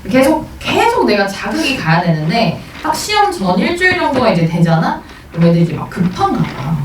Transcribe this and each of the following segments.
계속 내가 자극이 가야 되는데 딱 시험 전 일주일 정도가 이제 되잖아? 그럼 애들이 이제 막 급한가 봐.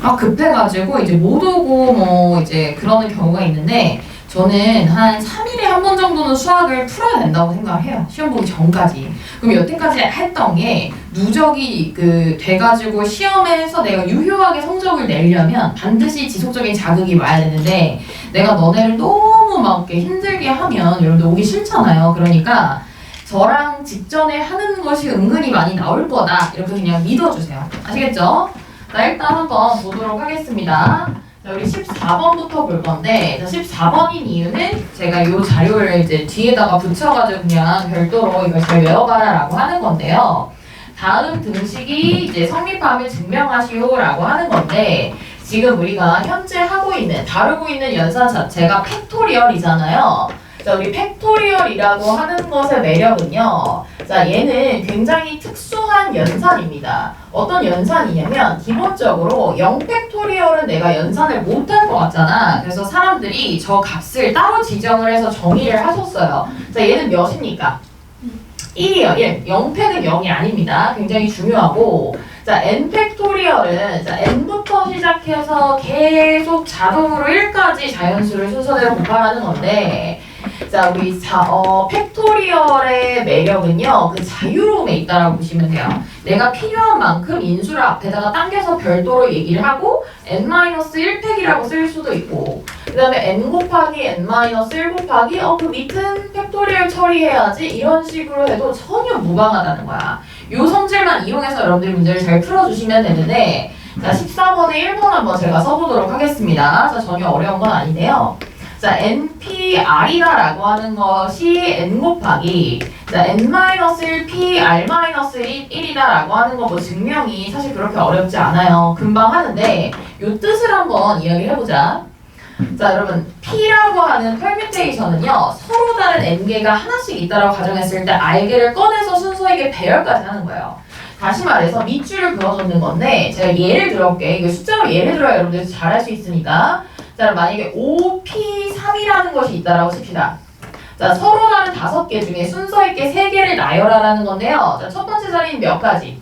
막 급해가지고 이제 못 오고 뭐 이제 그러는 경우가 있는데 저는 한 3일에 한 번 정도는 수학을 풀어야 된다고 생각을 해요. 시험 보기 전까지. 그럼 여태까지 했던 게 누적이 돼가지고 시험에서 내가 유효하게 성적을 내려면 반드시 지속적인 자극이 와야 되는데 내가 너네를 너무 막 이렇게 힘들게 하면 여러분들 오기 싫잖아요. 그러니까 저랑 직전에 하는 것이 은근히 많이 나올 거다. 이렇게 그냥 믿어주세요. 아시겠죠? 자, 일단 한번 보도록 하겠습니다. 자, 우리 14번부터 볼 건데, 자, 14번인 이유는 제가 이 자료를 이제 뒤에다가 붙여가지고 그냥 별도로 이걸 잘 외워봐라 라고 하는 건데요. 다음 등식이 이제 성립함을 증명하시오라고 하는 건데, 지금 우리가 현재 다루고 있는 연산 자체가 팩토리얼이잖아요. 자, 우리 팩토리얼이라고 하는 것의 매력은요. 자, 얘는 굉장히 특수한 연산입니다. 어떤 연산이냐면 기본적으로 0팩토리얼은 내가 연산을 못할 것 같잖아. 그래서 사람들이 저 값을 따로 지정을 해서 정의를 하셨어요. 자, 얘는 몇입니까? 1이요. 1. 0팩은 0이 아닙니다. 굉장히 중요하고 자, n팩토리얼은 자, n부터 시작해서 계속 자동으로 1까지 자연수를 순서대로 곱하라는 건데 자, 우리 팩토리얼의 매력은요, 그 자유로움에 있다라고 보시면 돼요. 내가 필요한 만큼 인수를 앞에다가 당겨서 별도로 얘기를 하고 n-1팩이라고 쓸 수도 있고 그 다음에 n 곱하기 n-1 곱하기 그 밑은 팩토리얼 처리해야지 이런 식으로 해도 전혀 무방하다는 거야. 요 성질만 이용해서 여러분들이 문제를 잘 풀어주시면 되는데 자, 14번에 1번 한번 제가 써보도록 하겠습니다. 자, 전혀 어려운 건 아닌데요. 자, npr이다라고 하는 것이 n 곱하기 자, n-1pr-1이다라고 하는 거 뭐 증명이 사실 그렇게 어렵지 않아요. 금방 하는데 요 뜻을 한번 이야기를 해보자. 자, 여러분 p라고 하는 permutation은요 서로 다른 n개가 하나씩 있다라고 가정했을 때 r개를 꺼내서 순서에게 배열까지 하는 거예요. 다시 말해서 밑줄을 그어줬는 건데 제가 예를 들어볼게. 이거 숫자로 예를 들어야 여러분들 잘 할 수 있으니까 자, 만약에 5p3이라는 것이 있다라고 칩시다. 자, 서로 다른 5개 중에 순서 있게 3개를 나열하라는 건데요. 자, 첫 번째 자리는 몇 가지?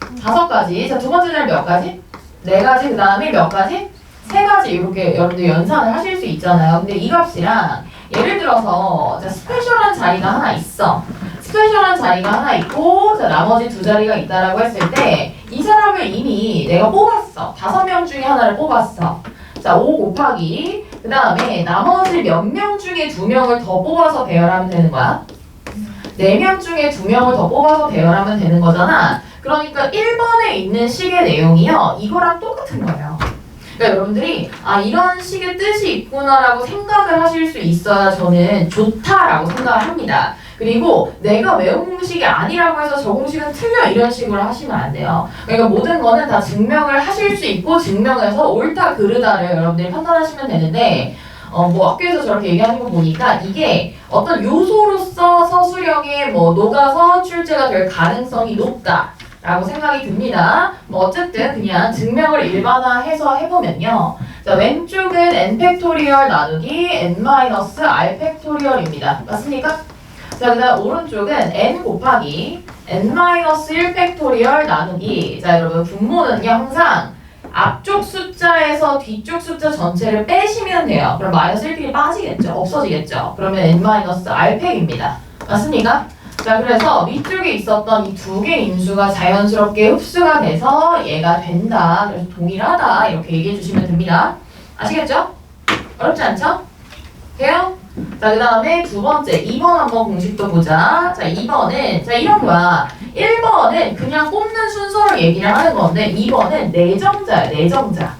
5가지. 자, 두 번째 자리는 몇 가지? 4가지. 그 다음에 몇 가지? 3가지. 이렇게 여러분들 연산을 하실 수 있잖아요. 근데 이 값이랑 예를 들어서 자, 스페셜한 자리가 하나 있어. 스페셜한 자리가 하나 있고 자, 나머지 2자리가 있다라고 했을 때 이 사람을 이미 내가 뽑았어. 5명 중에 하나를 뽑았어. 자, 5 곱하기 그 다음에 나머지 몇 명 중에 2명을 더 뽑아서 배열하면 되는 거야. 4명 중에 2명을 더 뽑아서 배열하면 되는 거잖아. 그러니까 1번에 있는 식의 내용이요. 이거랑 똑같은 거예요. 그러니까 여러분들이 이런 식의 뜻이 있구나라고 생각을 하실 수 있어야 저는 좋다라고 생각을 합니다. 그리고 내가 외운 공식이 아니라고 해서 저 공식은 틀려 이런 식으로 하시면 안 돼요. 그러니까 모든 거는 다 증명을 하실 수 있고 증명해서 옳다 그르다를 여러분들이 판단하시면 되는데 뭐 학교에서 저렇게 얘기하는 거 보니까 이게 어떤 요소로서 서술형에 뭐 녹아서 출제가 될 가능성이 높다 라고 생각이 듭니다. 뭐 어쨌든 그냥 증명을 일반화해서 해보면요. 자, 왼쪽은 n팩토리얼 나누기 n-r 팩토리얼입니다. 맞습니까? 자, 그 다음 오른쪽은 n 곱하기 n-1 팩토리얼 나누기 자, 여러분 분모는요 항상 앞쪽 숫자에서 뒤쪽 숫자 전체를 빼시면 돼요. 그럼 마이너스 1팩이 빠지겠죠? 없어지겠죠? 그러면 n-r 팩입니다. 맞습니까? 자, 그래서 위쪽에 있었던 이 2개 인수가 자연스럽게 흡수가 돼서 얘가 된다. 그래서 동일하다. 이렇게 얘기해 주시면 됩니다. 아시겠죠? 어렵지 않죠? 돼요? 자, 그 다음에 두 번째, 2번 한번 공식도 보자. 자, 2번은, 자, 이런 거야. 1번은 그냥 뽑는 순서를 얘기를 하는 건데, 2번은 내정자야, 내정자.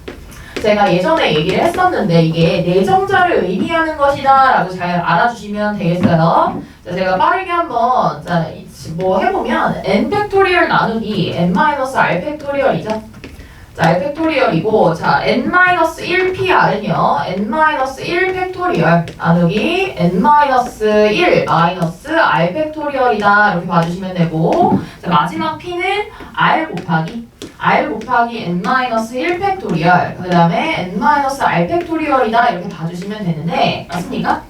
제가 예전에 얘기를 했었는데, 이게 내정자를 의미하는 것이다 라고 잘 알아주시면 되겠어요. 자, 제가 빠르게 한번, 자, 뭐 해보면, n 팩토리얼 나누기 n-r 팩토리얼이죠. 자, r 팩토리얼이고, 자, n-1pr은요, n-1 팩토리얼 나누기 n-1 마이너스 r 팩토리얼이다. 이렇게 봐주시면 되고, 자, 마지막 p는 r 곱하기 n-1 팩토리얼, 그 다음에 n-r 팩토리얼이다. 이렇게 봐주시면 되는데, 맞습니까?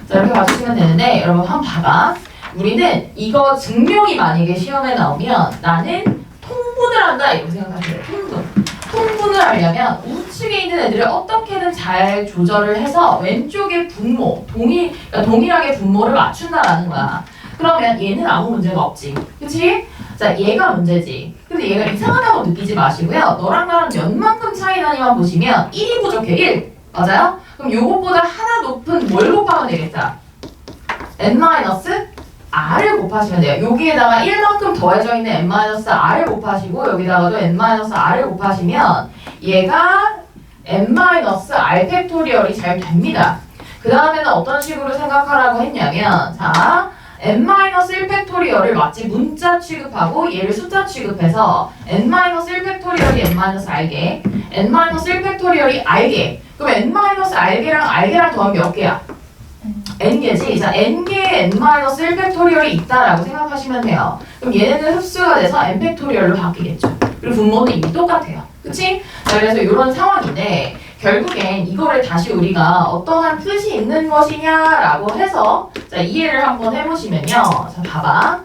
자, 이렇게 봐주시면 되는데, 여러분 한번 봐봐. 우리는 이거 증명이 만약에 시험에 나오면 나는 통분을 한다 이렇게 생각하시면 돼요. 통분을 하려면 우측에 있는 애들을 어떻게든 잘 조절을 해서 왼쪽의 분모, 그러니까 동일하게 분모를 맞춘다라는 거야. 그러면 얘는 아무 문제가 없지. 그치? 자, 얘가 문제지. 근데 얘가 이상하다고 느끼지 마시고요. 너랑 나랑 몇만큼 차이 나니만 보시면 1이 부족해. 1. 맞아요? 그럼 요것보다 하나 높은 뭘 곱하면 되겠다? n-r을 곱하시면 돼요. 여기에다가 1만큼 더해져 있는 n-r을 곱하시고 여기다가도 n-r을 곱하시면 얘가 n-r 팩토리얼이 잘 됩니다. 그 다음에는 어떤 식으로 생각하라고 했냐면 자 n-1 팩토리얼을 마치 문자 취급하고 얘를 숫자 취급해서 n-1 팩토리얼이 n-r개 n-1 팩토리얼이 r개 그럼 n-r개랑 r개랑 더하면 몇 개야? n개지. 자, n개의 n-1 팩토리얼이 있다라고 생각하시면 돼요. 그럼 얘네는 흡수가 돼서 n 팩토리얼로 바뀌겠죠. 그리고 분모는 이미 똑같아요. 그치? 자, 그래서 이런 상황인데 결국엔 이거를 다시 우리가 어떠한 뜻이 있는 것이냐라고 해서 자, 이해를 한번 해보시면요. 자, 봐봐.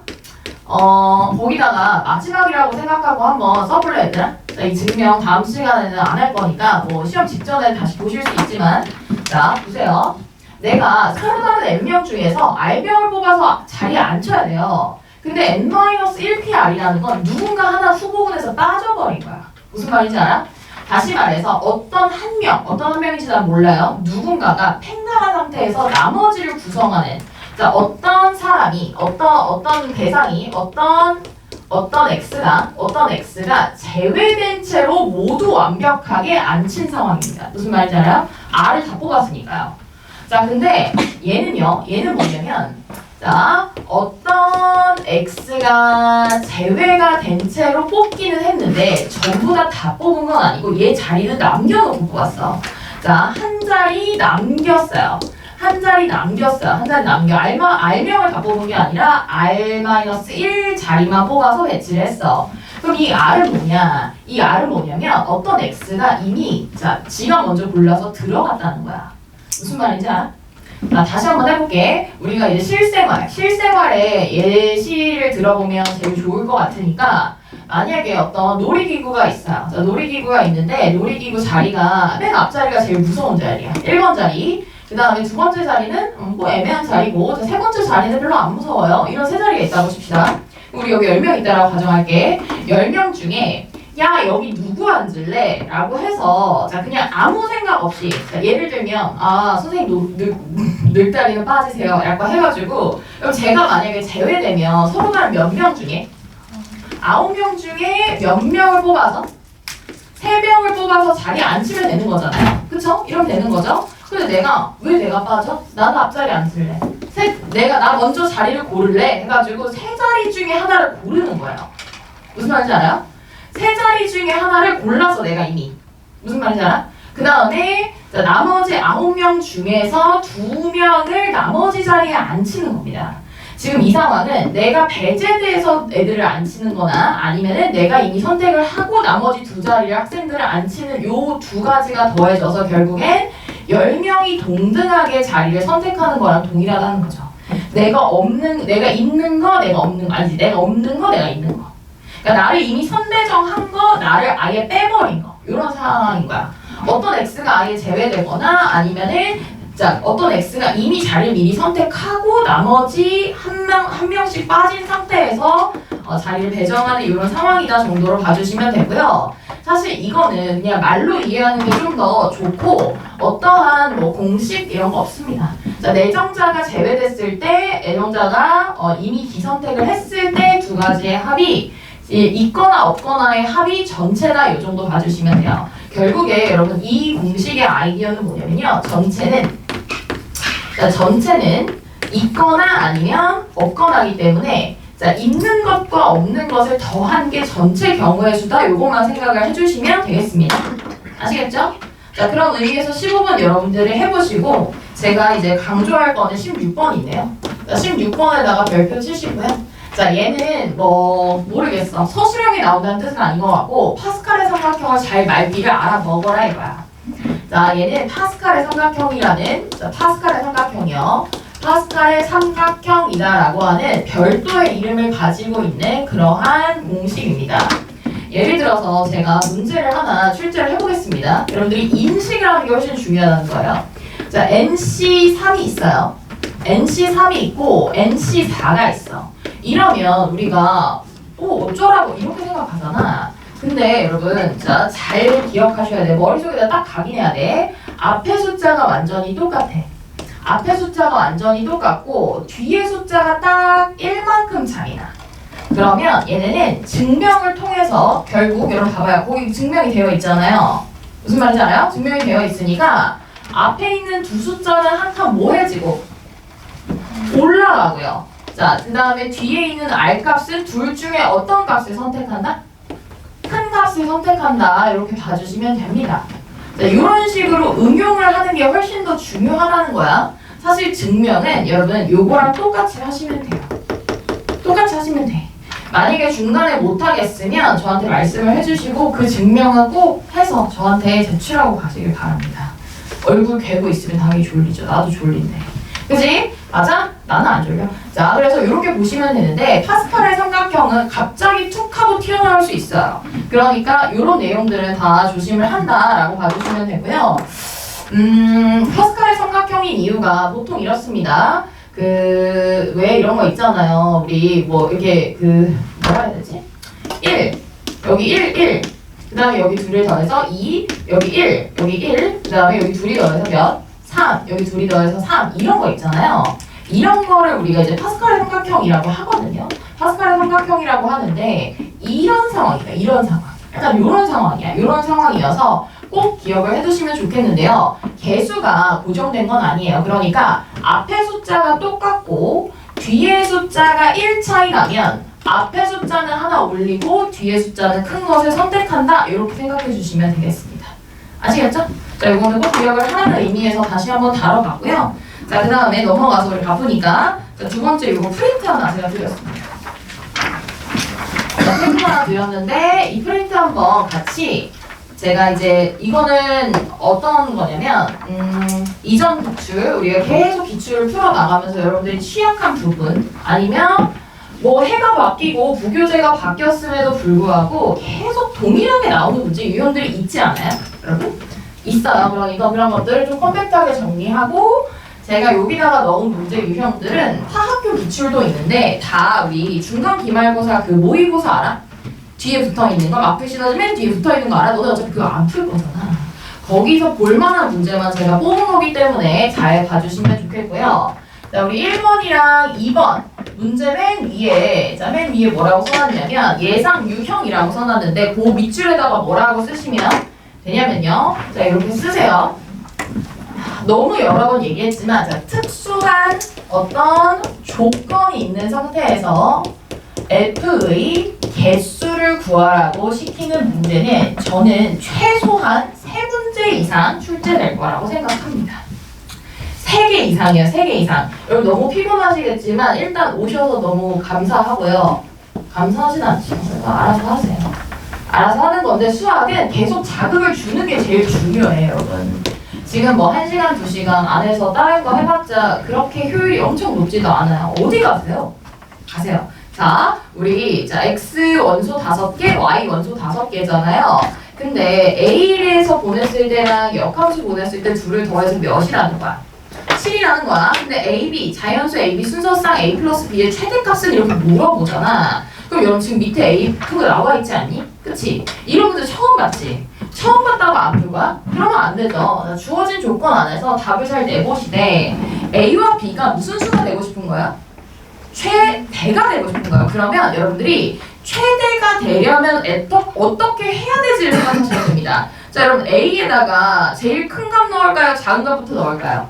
거기다가 마지막이라고 생각하고 한번 써볼래 얘들아? 자, 이 증명 다음 시간에는 안 할 거니까 뭐 시험 직전에 다시 보실 수 있지만 자, 보세요. 내가 서로 다른 n명 중에서 r명을 뽑아서 자리에 앉혀야 돼요. 근데 n-1pr이라는 건 누군가 하나 후보군에서 빠져버린 거야. 무슨 말인지 알아? 다시 말해서 어떤 한 명인지 난 몰라요. 누군가가 팽당한 상태에서 나머지를 구성하는 자, 어떤 사람이, 어떤 대상이, 어떤 x가 제외된 채로 모두 완벽하게 앉힌 상황입니다. 무슨 말인지 알아요? r을 다 뽑았으니까요. 자, 근데 얘는 뭐냐면 자, 어떤 x가 제외가 된 채로 뽑기는 했는데 전부 다 뽑은 건 아니고 얘 자리는 남겨놓고 뽑았어. 자, 한 자리 남겼어요. 한 자리 남겨. r명을 다 뽑은 게 아니라 r-1 자리만 뽑아서 배치를 했어. 그럼 이 r은 뭐냐? 이 r은 뭐냐면 어떤 x가 이미 자, 지가 먼저 골라서 들어갔다는 거야. 무슨 말인지 알아? 자, 다시 한번 해볼게. 우리가 이제 실생활에 예시를 들어보면 제일 좋을 것 같으니까 만약에 어떤 놀이기구가 있어요. 자, 놀이기구가 있는데 놀이기구 자리가 맨 앞자리가 제일 무서운 자리야. 1번 자리. 그 다음에 두 번째 자리는 뭐 애매한 자리고 세 번째 자리는 별로 안 무서워요. 이런 세 자리가 있다고 칩시다. 우리 여기 10명 있다라고 가정할게. 10명 중에 야 여기 누구 앉을래? 라고 해서 자 그냥 아무 생각 없이 자, 예를 들면 아 선생님 늘다리는 빠지세요 라고 해가지고 그럼 제가 만약에 제외되면 서로 다른 몇 명 중에 9명 중에 몇 명을 뽑아서 3명을 뽑아서 자리에 앉히면 되는 거잖아요. 그쵸? 이러면 되는 거죠? 근데 왜 내가 빠져? 나도 앞자리 앉을래. 나 먼저 자리를 고를래 해가지고 세 자리 중에 하나를 고르는 거예요. 무슨 말인지 알아요? 세 자리 중에 하나를 골라서 내가 이미 무슨 말인지 알아? 그 다음에 나머지 9명 중에서 2명을 나머지 자리에 앉히는 겁니다. 지금 이 상황은 내가 배제돼서 애들을 앉히는 거나 아니면은 내가 이미 선택을 하고 나머지 두 자리를 학생들을 앉히는 요 두 가지가 더해져서 결국엔 10명이 동등하게 자리를 선택하는 거랑 동일하다는 거죠. 내가 있는 거, 내가 없는 거, 아니지 내가 없는 거, 내가 있는 거. 그러니까 나를 이미 선대정한 거, 나를 아예 빼버린 거. 이런 상황인 거야. 어떤 x가 아예 제외되거나 아니면은 자, 어떤 x가 이미 자리를 미리 선택하고 나머지 한 명씩 빠진 상태에서 자리를 배정하는 이런 상황이다 정도로 봐주시면 되고요. 사실 이거는 그냥 말로 이해하는 게 좀 더 좋고 어떠한 뭐 공식 이런 거 없습니다. 자, 내정자가 제외됐을 때 애정자가 이미 기선택을 했을 때 두 가지의 합이 있거나 없거나의 합이 전체다 이 정도 봐주시면 돼요. 결국에 여러분 이 공식의 아이디어는 뭐냐면요. 전체는 있거나 아니면 없거나이기 때문에 자, 있는 것과 없는 것을 더한 게 전체 경우의 수다. 요것만 생각을 해주시면 되겠습니다. 아시겠죠? 자, 그런 의미에서 15번 여러분들이 해보시고 제가 이제 강조할 거는 16번이네요. 자, 16번에다가 별표 치시고요. 자, 얘는 뭐 모르겠어. 서술형이 나온다는 뜻은 아닌 것 같고 파스칼의 삼각형을 잘 말귀를 알아먹어라 이거야. 자, 얘는 파스칼의 삼각형이라는 파스칼의 삼각형이요. 파스칼의 삼각형이다라고 하는 별도의 이름을 가지고 있는 그러한 공식입니다. 예를 들어서 제가 문제를 하나 출제를 해보겠습니다. 여러분들이 인식을 하는 게 훨씬 중요하다는 거예요. 자, NC3이 있어요. NC3이 있고 NC4가 있어. 이러면 우리가 어쩌라고 이렇게 생각하잖아. 근데 여러분 자, 잘 기억하셔야 돼. 머릿속에다 딱 각인해야 돼. 앞에 숫자가 완전히 똑같아. 앞에 숫자가 완전히 똑같고 뒤에 숫자가 딱 1만큼 차이나. 그러면 얘네는 증명을 통해서 결국 여러분 봐봐요. 거기 증명이 되어 있잖아요. 무슨 말인지 알아요? 증명이 되어 있으니까 앞에 있는 두 숫자는 한 칸 뭐해지고 올라가고요. 자, 그 다음에 뒤에 있는 R값은 둘 중에 어떤 값을 선택한다? 큰 값을 선택한다. 이렇게 봐주시면 됩니다. 자, 이런 식으로 응용을 하는 게 훨씬 더 중요하다는 거야. 사실 증명은 여러분 요거랑 똑같이 하시면 돼요. 똑같이 하시면 돼. 만약에 중간에 못하겠으면 저한테 말씀을 해주시고 그 증명은 꼭 해서 저한테 제출하고 가시길 바랍니다. 얼굴 괴고 있으면 당연히 졸리죠. 나도 졸린데. 그지? 맞아? 나는 안 졸려. 자, 그래서 이렇게 보시면 되는데 파스칼의 삼각형은 갑자기 툭 하고 튀어나올 수 있어요. 그러니까 이런 내용들은 다 조심을 한다라고 봐주시면 되고요. 파스칼의 삼각형인 이유가 보통 이렇습니다. 왜 이런 거 있잖아요. 우리 뭐 이렇게 뭐라 해야 되지? 1, 여기 1. 그 다음에 여기 둘을 더해서 2, 여기 1, 여기 1, 그 다음에 여기 둘이 더해서 몇? 3, 여기 둘이 더해서 3 이런 거 있잖아요. 이런 거를 우리가 이제 파스칼의 삼각형이라고 하거든요. 파스칼의 삼각형이라고 하는데 이런 상황이다. 이런 상황. 약간 이런 상황이야. 이런 상황이어서 꼭 기억을 해두시면 좋겠는데요. 개수가 고정된 건 아니에요. 그러니까 앞에 숫자가 똑같고 뒤에 숫자가 1 차이 나면 앞에 숫자는 하나 올리고 뒤에 숫자는 큰 것을 선택한다. 이렇게 생각해 주시면 되겠습니다. 아시겠죠? 자, 이거는 꼭 기억을 하라는 의미에서 다시 한번 다뤄봤고요. 자, 그 다음에 넘어가서 우리 바쁘니까 자, 두 번째 이거 프린트 하나 제가 드렸습니다. 자, 프린트 하나 드렸는데 이 프린트 한번 같이 제가 이제 이거는 어떤 거냐면 이전 기출 우리가 계속 기출을 풀어나가면서 여러분들이 취약한 부분 아니면 뭐 해가 바뀌고 부교재가 바뀌었음에도 불구하고 계속 동일하게 나오는 문제 유형들이 있지 않아요? 여러분? 있어요. 그러니까 그런 것들을 좀 컴팩트하게 정리하고 제가 여기다가 넣은 문제 유형들은 타학교 기출도 있는데 다 우리 중간 기말고사 그 모의고사 알아? 뒤에 붙어있는 거 앞에 시너지 맨 뒤에 붙어있는 거 알아? 너네 어차피 그거 안 풀 거잖아. 거기서 볼만한 문제만 제가 뽑은 거기 때문에 잘 봐주시면 좋겠고요. 자, 우리 1번이랑 2번 문제 맨 위에 뭐라고 써놨냐면 예상 유형이라고 써놨는데 그 밑줄에다가 뭐라고 쓰시면 되냐면요. 자, 이렇게 쓰세요. 너무 여러 번 얘기했지만 자, 특수한 어떤 조건이 있는 상태에서 F의 개수를 구하라고 시키는 문제는 저는 최소한 3문제 이상 출제될 거라고 생각합니다. 3개 이상이에요. 3개 이상. 여러분 너무 피곤하시겠지만 일단 오셔서 너무 감사하고요. 감사하진 않죠. 알아서 하세요. 알아서 하는 건데 수학은 계속 자극을 주는 게 제일 중요해요. 여러분. 지금 뭐 1시간, 2시간 안에서 다른 거 해봤자 그렇게 효율이 엄청 높지도 않아요. 어디 가세요? 가세요. 자, 우리 X 원소 5개, Y 원소 5개잖아요. 근데 A에서 보냈을 때랑 역함수 보냈을 때 둘을 더해서 몇이라는 거야? 7이라는 거야. 근데 AB, 자연수 AB 순서상 A 플러스 B의 최대값은 이렇게 물어보잖아. 그럼 여러분 지금 밑에 A 그거 나와 있지 않니? 그치? 이런 문제 처음 봤지? 처음 봤다고 안 풀 거야? 그러면 안 되죠. 주어진 조건 안에서 답을 잘 내보시되 A와 B가 무슨 수가 되고 싶은 거야? 최대가 되고 싶은 거예요. 그러면 여러분들이 최대가 되려면 어떻게 해야 되지를 생각하시면 됩니다. 자, 여러분 A에다가 제일 큰 값 넣을까요? 작은 값부터 넣을까요?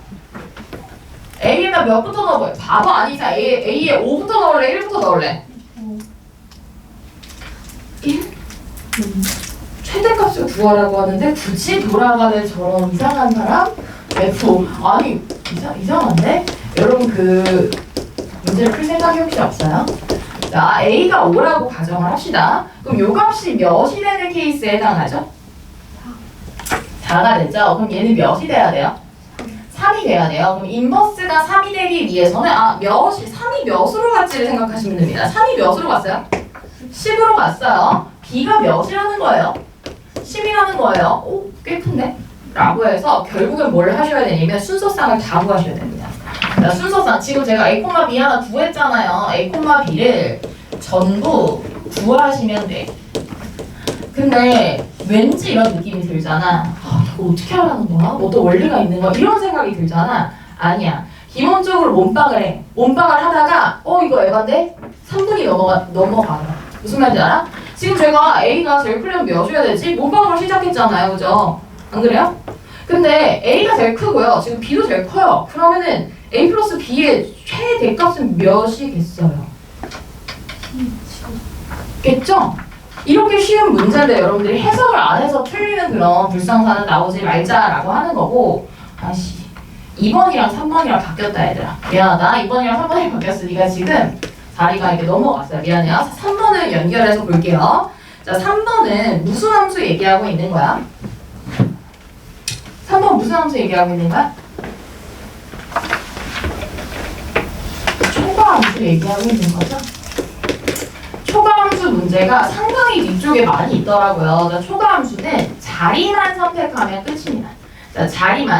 A에다 몇부터 넣어봐요? 바보 아니자. A에 5부터 넣을래? 1부터 넣을래? 1? 최대값을 구하라고 하는데 굳이 돌아가는 저런 이상한 사람? F. 아니 이상한데? 여러분 문제를 풀 생각이 혹시 없어요? 자, A가 5라고 가정을 합시다. 그럼 요 값이 몇이 되는 케이스에 해당하죠? 4가 되죠? 그럼 얘는 몇이 돼야 돼요? 3이 돼야 돼요. 그럼 인버스가 3이 되기 위해서는 3이 몇으로 갔지를 생각하시면 됩니다. 3이 몇으로 갔어요? 10으로 갔어요. b가 몇이라는 거예요? 10이라는 거예요. 오, 꽤 큰데? 라고 해서 결국은 뭘 하셔야 되냐면 순서상을 다 구하셔야 됩니다. 자, 순서상 지금 제가 a, b 하나 구했잖아요. a, b를 전부 구하시면 돼. 근데 왠지 이런 느낌이 들잖아. 이거 어떻게 하라는 거야? 뭐 또 원리가 있는 거야? 이런 생각이 들잖아. 아니야. 기본적으로 몸빵을 해. 몸빵을 하다가 이거 에반데? 3분이 넘어가. 무슨 말인지 알아? 지금 제가 A가 제일 크려면 몇이어야 되지? 몸빵으로 시작했잖아요. 그죠? 안 그래요? 근데 A가 제일 크고요. 지금 B도 제일 커요. 그러면은 A 플러스 B의 최대값은 몇이겠어요? 겠죠? 이렇게 쉬운 문제인데 여러분들이 해석을 안 해서 틀리는 그런 불상사는 나오지 말자라고 하는 거고 2번이랑 3번이랑 바뀌었다 얘들아. 미안하다. 2번이랑 3번이 바뀌었으니까 지금 자리가 이렇게 넘어갔어요. 미안해요. 3번을 연결해서 볼게요. 자, 3번은 무슨 함수 얘기하고 있는 거야? 3번 무슨 함수 얘기하고 있는 거야? 초과함수 얘기하고 있는 거죠? 초과함수 문제가 상당히 뒤쪽에 많이 있더라고요. 자, 초과함수는 자리만 선택하면 끝입니다. 자,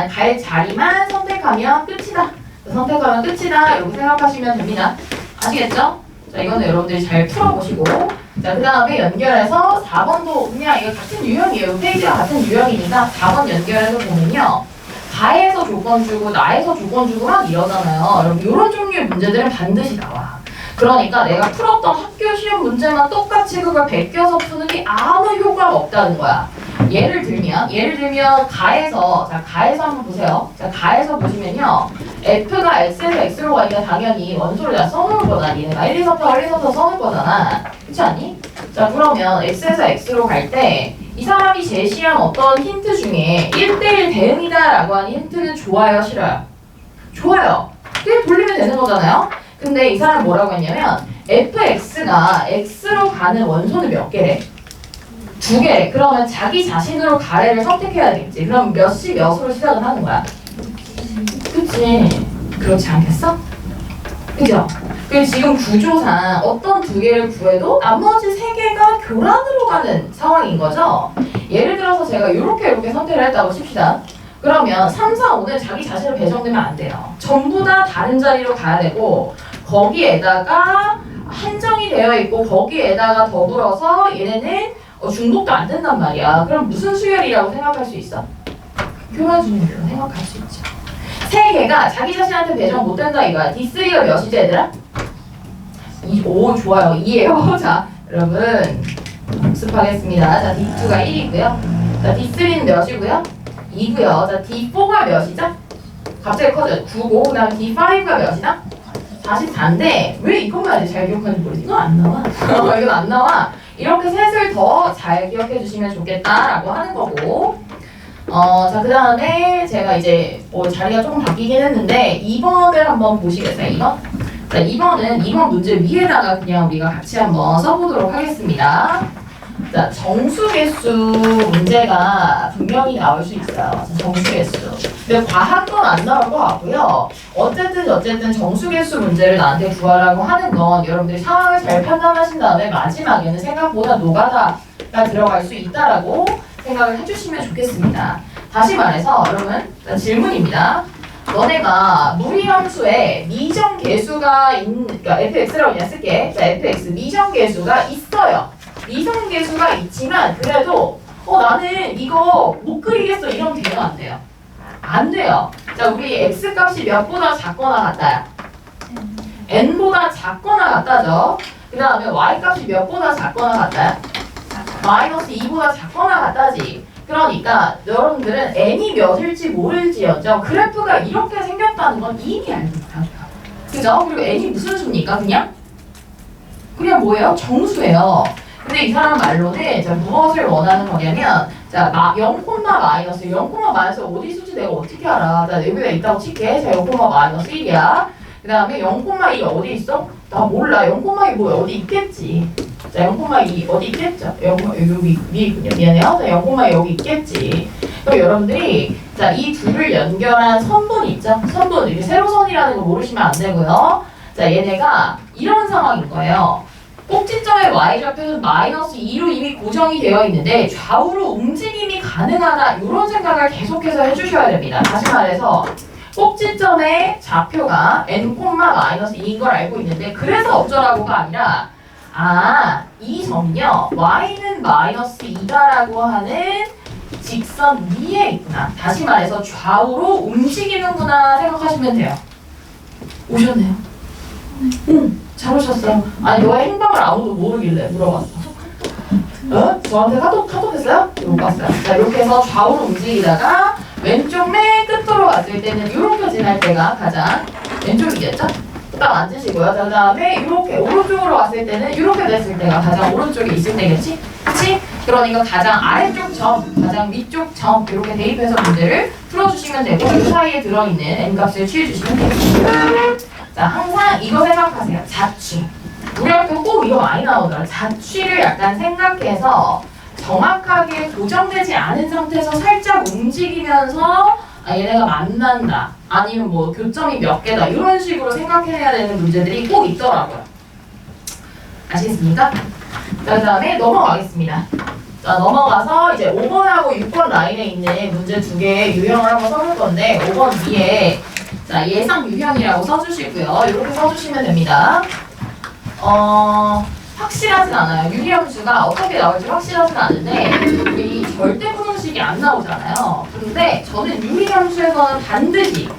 갈 자리만 선택하면 끝이다. 자, 선택하면 끝이다. 이렇게 생각하시면 됩니다. 아시겠죠? 자, 이거는 여러분들이 잘 풀어보시고. 자, 그 다음에 연결해서 4번도 그냥 이거 같은 유형이에요. 페이지가 같은 유형이니까 4번 연결해서 보면요. 가에서 조건 주고 나에서 조건 주고 막 이러잖아요. 여러분, 이런 종류의 문제들은 반드시 나와. 그러니까 내가 풀었던 학교 시험 문제만 똑같이 그걸 베껴서 푸는 게 아무 효과가 없다는 거야. 예를 들면 가에서 한번 보세요. 자, 가에서 보시면요. f가 x에서 x로 가니까 당연히 원소를 다 써놓을 거다. 얘네가 1, 2, 3, 4, 1, 2, 3, 4 써놓을 거잖아. 그렇지 않니? 자, 그러면 x에서 x로 갈 때 이 사람이 제시한 어떤 힌트 중에 1대1 대응이다 라고 하는 힌트는 좋아요, 싫어요? 좋아요. 그게 돌리면 되는 거잖아요. 근데 이 사람 뭐라고 했냐면 fx가 x로 가는 원소는 몇 개래? 2개. 그러면 자기 자신으로 가래를 선택해야 되겠지. 그럼 몇시 몇으로 시작을 하는 거야? 그치? 그렇지 않겠어? 그죠? 그래서 지금 구조상 어떤 2개를 구해도 나머지 3개가 교란으로 가는 상황인 거죠? 예를 들어서 제가 이렇게 선택을 했다고 칩시다. 그러면 3, 4, 5는 자기 자신을 배정되면 안 돼요. 전부 다 다른 자리로 가야 되고 거기에다가 한정이 되어 있고 거기에다가 더불어서 얘네는 중복도 안 된단 말이야. 그럼 무슨 수열이라고 생각할 수 있어? 교란 수열이라고 생각할 수 있죠. 3개가 자기 자신한테 배정 못 된다 이거야. D3가 몇이지 얘들아? 5 좋아요. 2예요. 자, 여러분 복습하겠습니다. 자, D2가 1이고요. 자, D3는 몇이고요? 2고요. 자, D4가 몇이죠? 갑자기 커져요. 9고 그다음 D5가 몇이다? 44인데 왜 이것만 잘 기억하는지 모르겠어. 이건 안 나와. 이건 안 나와. 이렇게 셋을 더 잘 기억해 주시면 좋겠다라고 하는 거고. 자, 그 다음에 제가 이제 자리가 조금 바뀌긴 했는데 2번을 한번 보시겠어요? 2번? 자, 2번 문제 위에다가 그냥 우리가 같이 한번 써보도록 하겠습니다. 자, 정수개수 문제가 분명히 나올 수 있어요. 자, 정수개수. 근데 과한 건 안 나올 것 같고요. 어쨌든 정수개수 문제를 나한테 구하라고 하는 건 여러분들이 상황을 잘 판단하신 다음에 마지막에는 생각보다 노가다가 들어갈 수 있다라고 생각을 해주시면 좋겠습니다. 다시 말해서 여러분 질문입니다. 너네가 무리함수에 미정계수가 그러니까 fx라고 그냥 쓸게. 자, fx 미정계수가 있어요. 미정계수가 있지만 그래도 나는 이거 못 그리겠어 이러면 되면 안 돼요. 안 돼요. 자, 우리 x값이 몇보다 작거나 같다야. n보다 작거나 같다죠. 그 다음에 y값이 몇보다 작거나 같다야. 마이너스 2보다 작거나 같다지. 그러니까 여러분들은 n이 몇일지 모를지였죠. 그래프가 이렇게 생겼다는 건 이미 알고 있다. 그죠? 그리고 n이 무슨 수입니까? 그냥 뭐예요? 정수예요. 근데 이 사람 말로는 자, 무엇을 원하는 거냐면 자, 0, 마이너스 0, 마이너스 어디 있을지 내가 어떻게 알아? 자, 여기가 있다고 칠게. 자, 0, 마이너스 1이야. 그 다음에 0,2 어디 있어? 나 몰라. 0,2 뭐야? 어디 있겠지. 자, 0,2 어디 있겠죠? 여기 위에 있군요. 미안해요. 자, 0,2 여기 있겠지. 그럼 여러분들이 자, 이 둘을 연결한 선분 있죠? 선분, 이렇게 세로선이라는 거 모르시면 안 되고요. 자, 얘네가 이런 상황인 거예요. 꼭지점의 y좌표는 -2로 이미 고정이 되어 있는데 좌우로 움직임이 가능하다 이런 생각을 계속해서 해주셔야 됩니다. 다시 말해서 꼭지점의 좌표가 n,-2인 걸 알고 있는데 그래서 어쩌라고가 아니라 이 점이요 y는 -2다라고 하는 직선 위에 있구나. 다시 말해서 좌우로 움직이는구나 생각하시면 돼요. 오셨네요. 잘 오셨어요. 아니 너의 행방을 아무도 모르길래 물어봤어. 저한테 카톡 했어요? 못 봤어요. 자 이렇게 해서 좌우로 움직이다가 왼쪽 맨 끝으로 갔을 때는 이렇게 지날 때가 가장 왼쪽이겠죠? 딱 앉으시고요. 그 다음에 이렇게 오른쪽으로 갔을 때는 이렇게 됐을 때가 가장 오른쪽에 있을 때겠지? 그치? 그러니까 가장 아래쪽 점, 가장 위쪽 점 이렇게 대입해서 문제를 풀어주시면 되고 이 사이에 들어있는 n값을 취해주시면 되겠습니다. 자, 항상 이거 생각하세요. 자취. 우리 학교 꼭 이거 많이 나오더라. 자취를 약간 생각해서 정확하게 고정되지 않은 상태에서 살짝 움직이면서 얘네가 만난다. 아니면 뭐 교점이 몇 개다. 이런 식으로 생각해야 되는 문제들이 꼭 있더라고요. 아시겠습니까? 자, 그 다음에 넘어가겠습니다. 자, 넘어가서 이제 5번하고 6번 라인에 있는 문제 두 개 유형을 한번 써볼 건데 5번 위에 자, 예상 유형이라고 써주시고요. 이렇게 써주시면 됩니다. 확실하진 않아요. 유리함수가 어떻게 나올지 확실하진 않은데 이 절대부등식이 안 나오잖아요. 근데 저는 유리함수에서는 반드시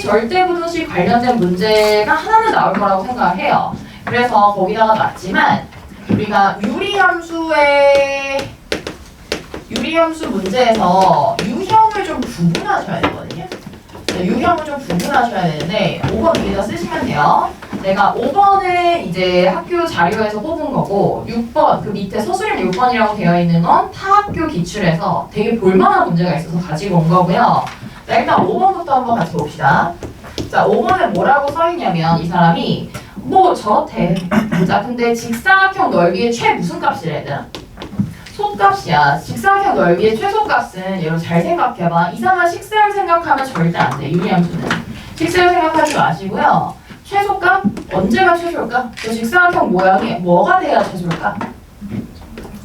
절대부등식 관련된 문제가 하나는 나올 거라고 생각을 해요. 그래서 거기다가 놨지만 우리가 유리함수 문제에서 유형을 좀 구분하셔야 되거든요. 유형을 좀 구분하셔야 되는데 5번 위에다 쓰시면 돼요. 내가 5번은 이제 학교 자료에서 뽑은 거고 6번 그 밑에 서술형 6번이라고 되어 있는 건 타학교 기출에서 되게 볼만한 문제가 있어서 가지고 온 거고요. 자, 일단 5번부터 한번 같이 봅시다. 자, 5번에 뭐라고 써있냐면 이 사람이 뭐 저렇대. 자, 근데 직사각형 넓이의 최 무슨 값이래 얘들아? 소값이야. 직사각형 넓이의 최소값은 여러분 잘 생각해봐. 이상한 식세를 생각하면 절대 안 돼. 유리함수는. 식세를 생각하지 마시고요. 최소값? 언제가 최소일까? 그 직사각형 모양이 뭐가 돼야 최소일까?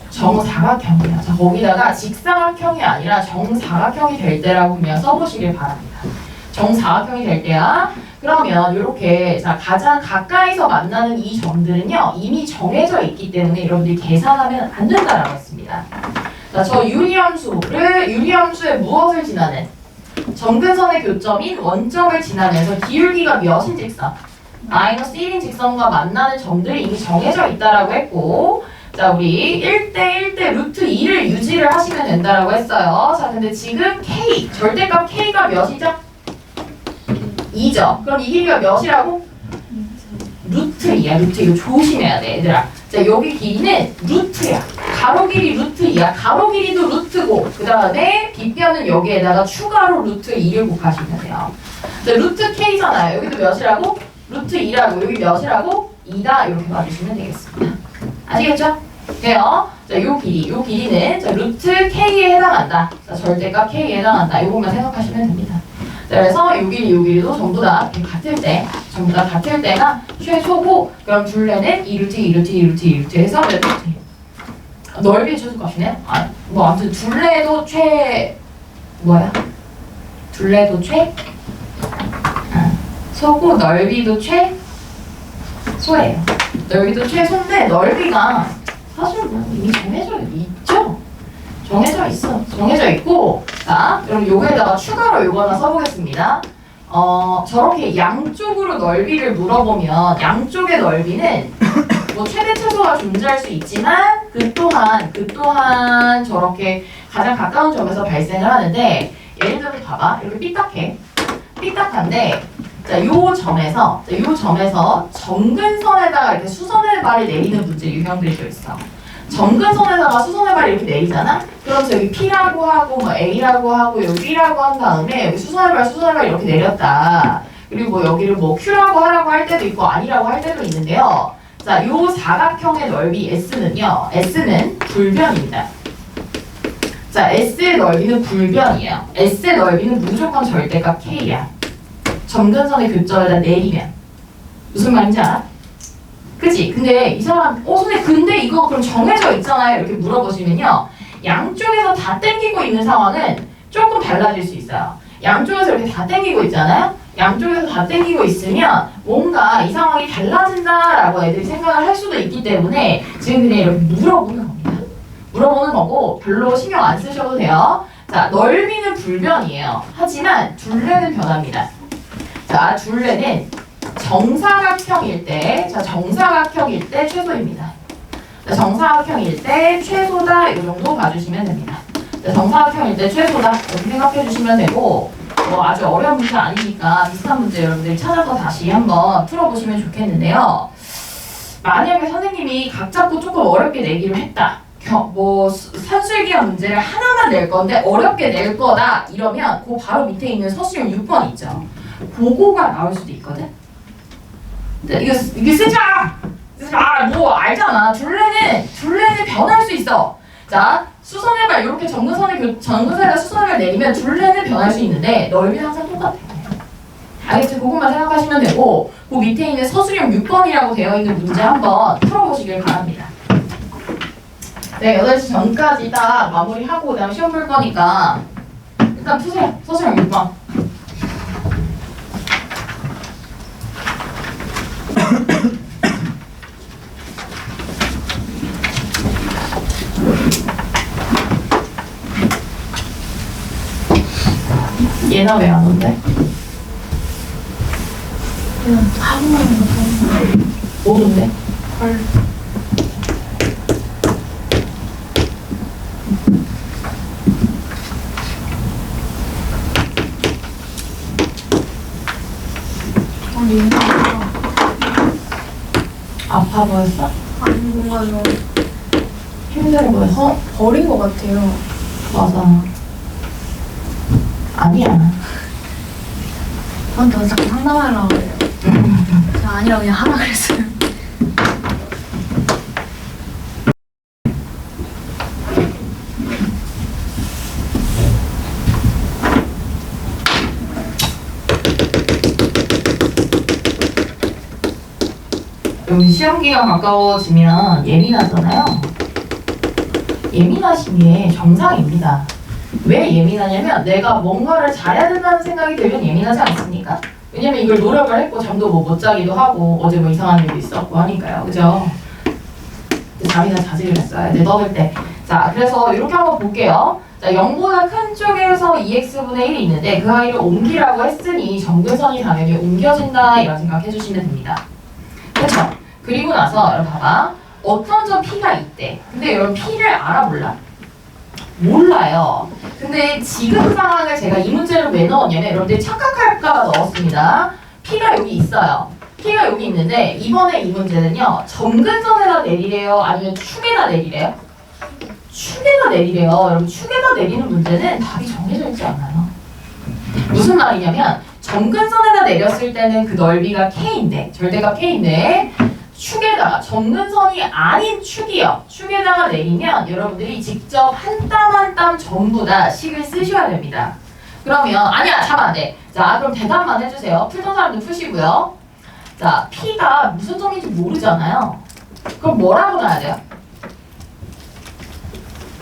정사각형이야. 자, 거기다가 직사각형이 아니라 정사각형이 될 때라고 그냥 써보시길 바랍니다. 정사각형이 될 때야. 그러면 이렇게 자 가장 가까이서 만나는 이 점들은요 이미 정해져 있기 때문에 여러분들이 계산하면 안 된다라고 했습니다. 자, 저 유리함수의 무엇을 지나는 점근선의 교점인 원점을 지나면서 기울기가 몇인 직선 -1인 직선과 만나는 점들이 이미 정해져 있다라고 했고 자 우리 1대 루트 2를 유지를 하시면 된다라고 했어요. 자 근데 지금 K 절대값 K가 몇이죠? 2죠. 그럼 이 길이가 몇이라고? 루트 2야. 루트 이거 조심해야 돼 얘들아. 자 여기 길이는 루트야. 가로 길이 루트 2야. 가로 길이도 루트고 그 다음에 빗변은 여기에다가 추가로 루트 2를 곱하시면 돼요. 자 루트 K잖아요. 여기도 몇이라고? 루트 2라고. 여기 몇이라고? 2다. 이렇게 봐주시면 되겠습니다. 아시겠죠? 돼요. 자, 요 길이는 자, 루트 K에 해당한다. 자, 절대값 K에 해당한다. 요것만 생각하시면 됩니다. 자, 그래서 요 길이도 전부 다 같을 때가 최소고 그럼 둘레는 2루트 해서 몇 루트? 넓이의 최소값이네? 뭐 아무튼 둘레도 둘레도 소고 넓이도 소예요. 넓이도 최소인데 넓이가 사실 뭐 이미 정해져 있죠? 정해져 있고 자 그럼 요거에다가 추가로 요거 하나 써보겠습니다. 저렇게 양쪽으로 넓이를 물어보면 양쪽의 넓이는 뭐 최대 최소가 존재할 수 있지만 그 또한 저렇게 가장 가까운 점에서 발생을 하는데 예를 들어서 봐봐 이렇게 삐딱한데 자, 요 점에서 점근선에다가 이렇게 수선의 발을 내리는 문제 유형들이 또 있어. 점근선에다가 수선의 발을 이렇게 내리잖아? 그러면서 여기 P라고 하고 뭐 A라고 하고 여기 B라고 한 다음에 여기 수선의 발 이렇게 내렸다. 그리고 뭐 여기를 뭐 Q라고 하라고 할 때도 있고 아니라고 할 때도 있는데요. 자, 요 사각형의 넓이 S는 불변입니다. 자, S의 넓이는 불변이에요. S의 넓이는 무조건 절대값 K야. 점근선의 교점에다 내리면. 무슨 말인지 알아? 그치? 근데 이 사람, 선생님, 근데 이거 그럼 정해져 있잖아요. 이렇게 물어보시면요. 양쪽에서 다 땡기고 있는 상황은 조금 달라질 수 있어요. 양쪽에서 이렇게 다 땡기고 있잖아요. 양쪽에서 다 땡기고 있으면 뭔가 이 상황이 달라진다라고 애들이 생각을 할 수도 있기 때문에 지금 그냥 이렇게 물어보는 겁니다. 물어보는 거고 별로 신경 안 쓰셔도 돼요. 자, 넓이는 불변이에요. 하지만 둘레는 변합니다. 자, 둘레는 정사각형일 때, 자, 정사각형일 때 최소입니다. 자, 정사각형일 때 최소다. 이 정도 봐주시면 됩니다. 자, 정사각형일 때 최소다. 이렇게 생각해 주시면 되고, 아주 어려운 문제 아니니까 비슷한 문제 여러분들이 찾아서 다시 한번 풀어보시면 좋겠는데요. 만약에 선생님이 각 잡고 조금 어렵게 내기로 했다. 산술기하 문제를 하나만 낼 건데 어렵게 낼 거다. 이러면 그 바로 밑에 있는 서술형 6번 있죠. 그거가 나올 수도 있거든. 이거 쓰지 마! 쓰지 마! 뭐 알잖아. 둘레는 변할 수 있어. 자, 수선의 발 이렇게 정근선에다 수선의 발 내리면 둘레는 변할 수 있는데 넓이는 항상 똑같아. 알겠죠? 그것만 생각하시면 되고 그 밑에 있는 서술형 6번이라고 되어 있는 문제 한번 풀어보시길 바랍니다. 네, 8시 전까지 딱 마무리하고 그다음에 시험 볼 거니까 일단 푸세요. 서술형 6번. 얘나 왜 안 온대? 그냥 하루만 먹어. 못 온대? 헐. 아니, 아파 보였어? 아니 뭔가 좀 힘들어 보였어? 버린 것 같아요. 맞아. 아니야. 저한테 자꾸 상담하려고 그래요. 제가 아니라고 그냥 하라 그랬어요. 여기 시험 기간 가까워지면 예민하잖아요. 예민하신 게 정상입니다. 왜 예민하냐면 내가 뭔가를 잘해야 된다는 생각이 들면 예민하지 않습니까? 왜냐면 이걸 노력을 했고 잠도 못 자기도 하고 어제 이상한 일도 있었고 하니까요. 그죠? 잠이나 자제를 했어야 돼. 떠들 때. 자, 그래서 이렇게 한번 볼게요. 자, 0보다 큰 쪽에서 2x분의 1이 있는데 그 아이를 옮기라고 했으니 정근선이 당연히 옮겨진다 이런 생각해 주시면 됩니다. 그렇죠? 그리고 나서 여러분 봐봐. 어떤 점 P가 있대. 근데 여러분 P를 알아 몰라? 몰라요. 근데 지금 상황을 제가 이 문제를 왜 넣었냐면 여러분들이 착각할까 넣었습니다. P가 여기 있어요. P가 여기 있는데 이번에 이 문제는요. 점근선에다 내리래요? 아니면 축에다 내리래요? 축에다 내리래요. 여러분 축에다 내리는 문제는 답이 정해져 있지 않아요. 무슨 말이냐면 점근선에다 내렸을 때는 그 넓이가 K인데 절대값 K인데 축에다가 점근선이 아닌 축이요. 축에다가 내리면 여러분들이 직접 한 땀 한 땀 전부 다 식을 쓰셔야 됩니다. 그러면 아니야 참 안 돼. 자 그럼 대답만 해주세요. 풀던 사람들 푸시고요. 자 P가 무슨 점인지 모르잖아요. 그럼 뭐라고 놔야 돼요?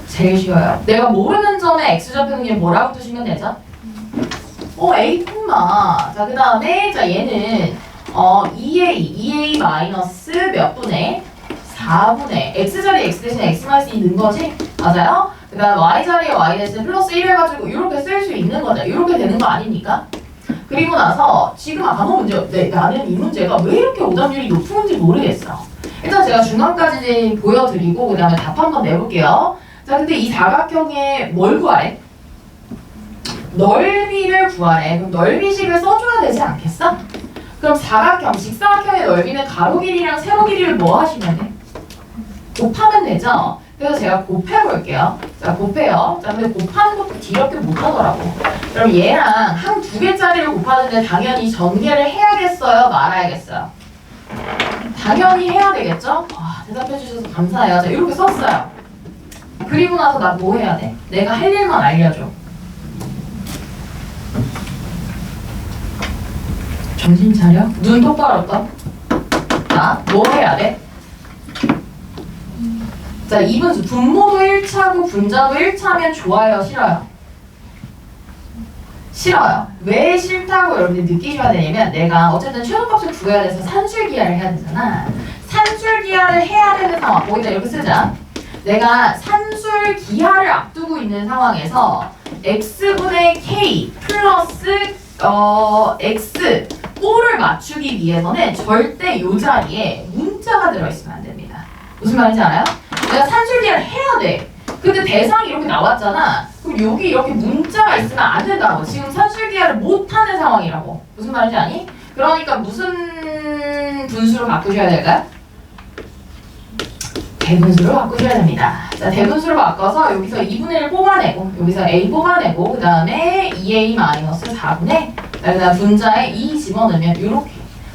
제일 쉬워요. 내가 모르는 점에 X좌표는 뭐라고 두시면 되죠? A 콤마. 자 그 다음에 자 얘는 2a 마이너스 몇 분의 4분의 x자리에 x 대신 x 마이너스 2 넣은 거지? 맞아요? 그 다음 y자리에 y 대신 플러스 1 해가지고 이렇게 쓸 수 있는 거죠. 이렇게 되는 거 아닙니까? 그리고 나서 지금 단어 문제, 나는 이 문제가 왜 이렇게 오답률이 높은지 모르겠어. 일단 제가 중간까지 보여드리고 그 다음에 답 한번 내볼게요. 자 근데 이 사각형에 뭘 구하래? 넓이를 구하래. 그럼 넓이식을 써줘야 되지 않겠어? 그럼 사각형, 직사각형의 넓이는 가로 길이랑 세로 길이를 뭐 하시면 돼? 곱하면 되죠? 그래서 제가 곱해볼게요. 자, 곱해요. 자, 근데 곱하는 것도 뒤럽게 못하더라고. 그럼 얘랑 한 두 개짜리를 곱하는데 당연히 전개를 해야겠어요? 말아야겠어요? 당연히 해야 되겠죠? 대답해 주셔서 감사해요. 자, 이렇게 썼어요. 그리고 나서 나 뭐 해야 돼? 내가 할 일만 알려줘. 정신 차려? 눈 똑바로 떠. 자, 뭐 해야 돼? 자, 이분수. 분모도 1차고 분자도 1차면 좋아요, 싫어요? 싫어요. 왜 싫다고 여러분들이 느끼셔야 되냐면 내가 어쨌든 최소값을 구해야 돼서 산술기하를 해야 되잖아. 산술기하를 해야 되는 상황. 거기다 이렇게 쓰자. 내가 산술기하를 앞두고 있는 상황에서 x분의 k 플러스 x 꼴을 맞추기 위해서는 절대 이 자리에 문자가 들어있으면 안 됩니다. 무슨 말인지 알아요? 내가 산술기하를 해야 돼. 근데 대상이 이렇게 나왔잖아. 그럼 여기 이렇게 문자가 있으면 안 된다고. 지금 산술기하를 못하는 상황이라고. 무슨 말인지 아니? 그러니까 무슨 분수로 바꾸셔야 될까요? 대분수로 바꾸셔야 됩니다. 자, 대분수로 바꿔서 여기서 2분의 1 뽑아내고 여기서 a 뽑아내고 그 다음에 2a-4분의 그 다음 분자에 2 집어넣으면 이렇게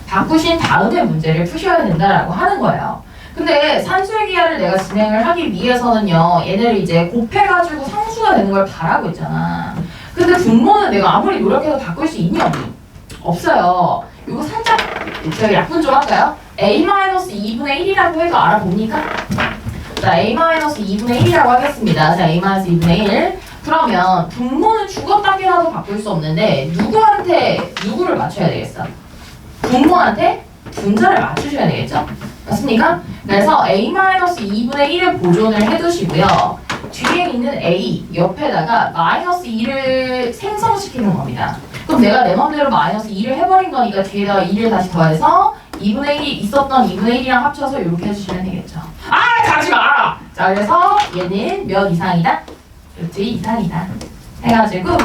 바꾸신 다음에 문제를 푸셔야 된다라고 하는 거예요. 근데 산술기하를 내가 진행을 하기 위해서는요, 얘네를 이제 곱해가지고 상수가 되는 걸 바라고 있잖아. 근데 분모는 내가 아무리 노력해서 바꿀 수 있니 없니? 없어요. 이거 살짝 저희 약분 좀 할까요? a-2분의 1이라고 해도 알아봅니까? 자, a-2분의 1이라고 하겠습니다. 자, a-2분의 1. 그러면 분모는 죽었다 깨나도 바꿀 수 없는데 누구한테 누구를 맞춰야 되겠어? 분모한테 분자를 맞추셔야 되겠죠? 맞습니까? 그래서 a-2분의 1을 보존을 해두시고요. 뒤에 있는 a 옆에다가 마이너스 2를 생성시키는 겁니다. 그럼 내가 내 맘대로 마이너스 2를 해버린 거니까 뒤에다가 2를 다시 더해서 2분의 1이 있었던 2분의 1이랑 합쳐서 이렇게 해주시면 되겠죠. 아! 가지 마! 자, 그래서 얘는 몇 이상이다? 루트 2 이상이다. 해가지고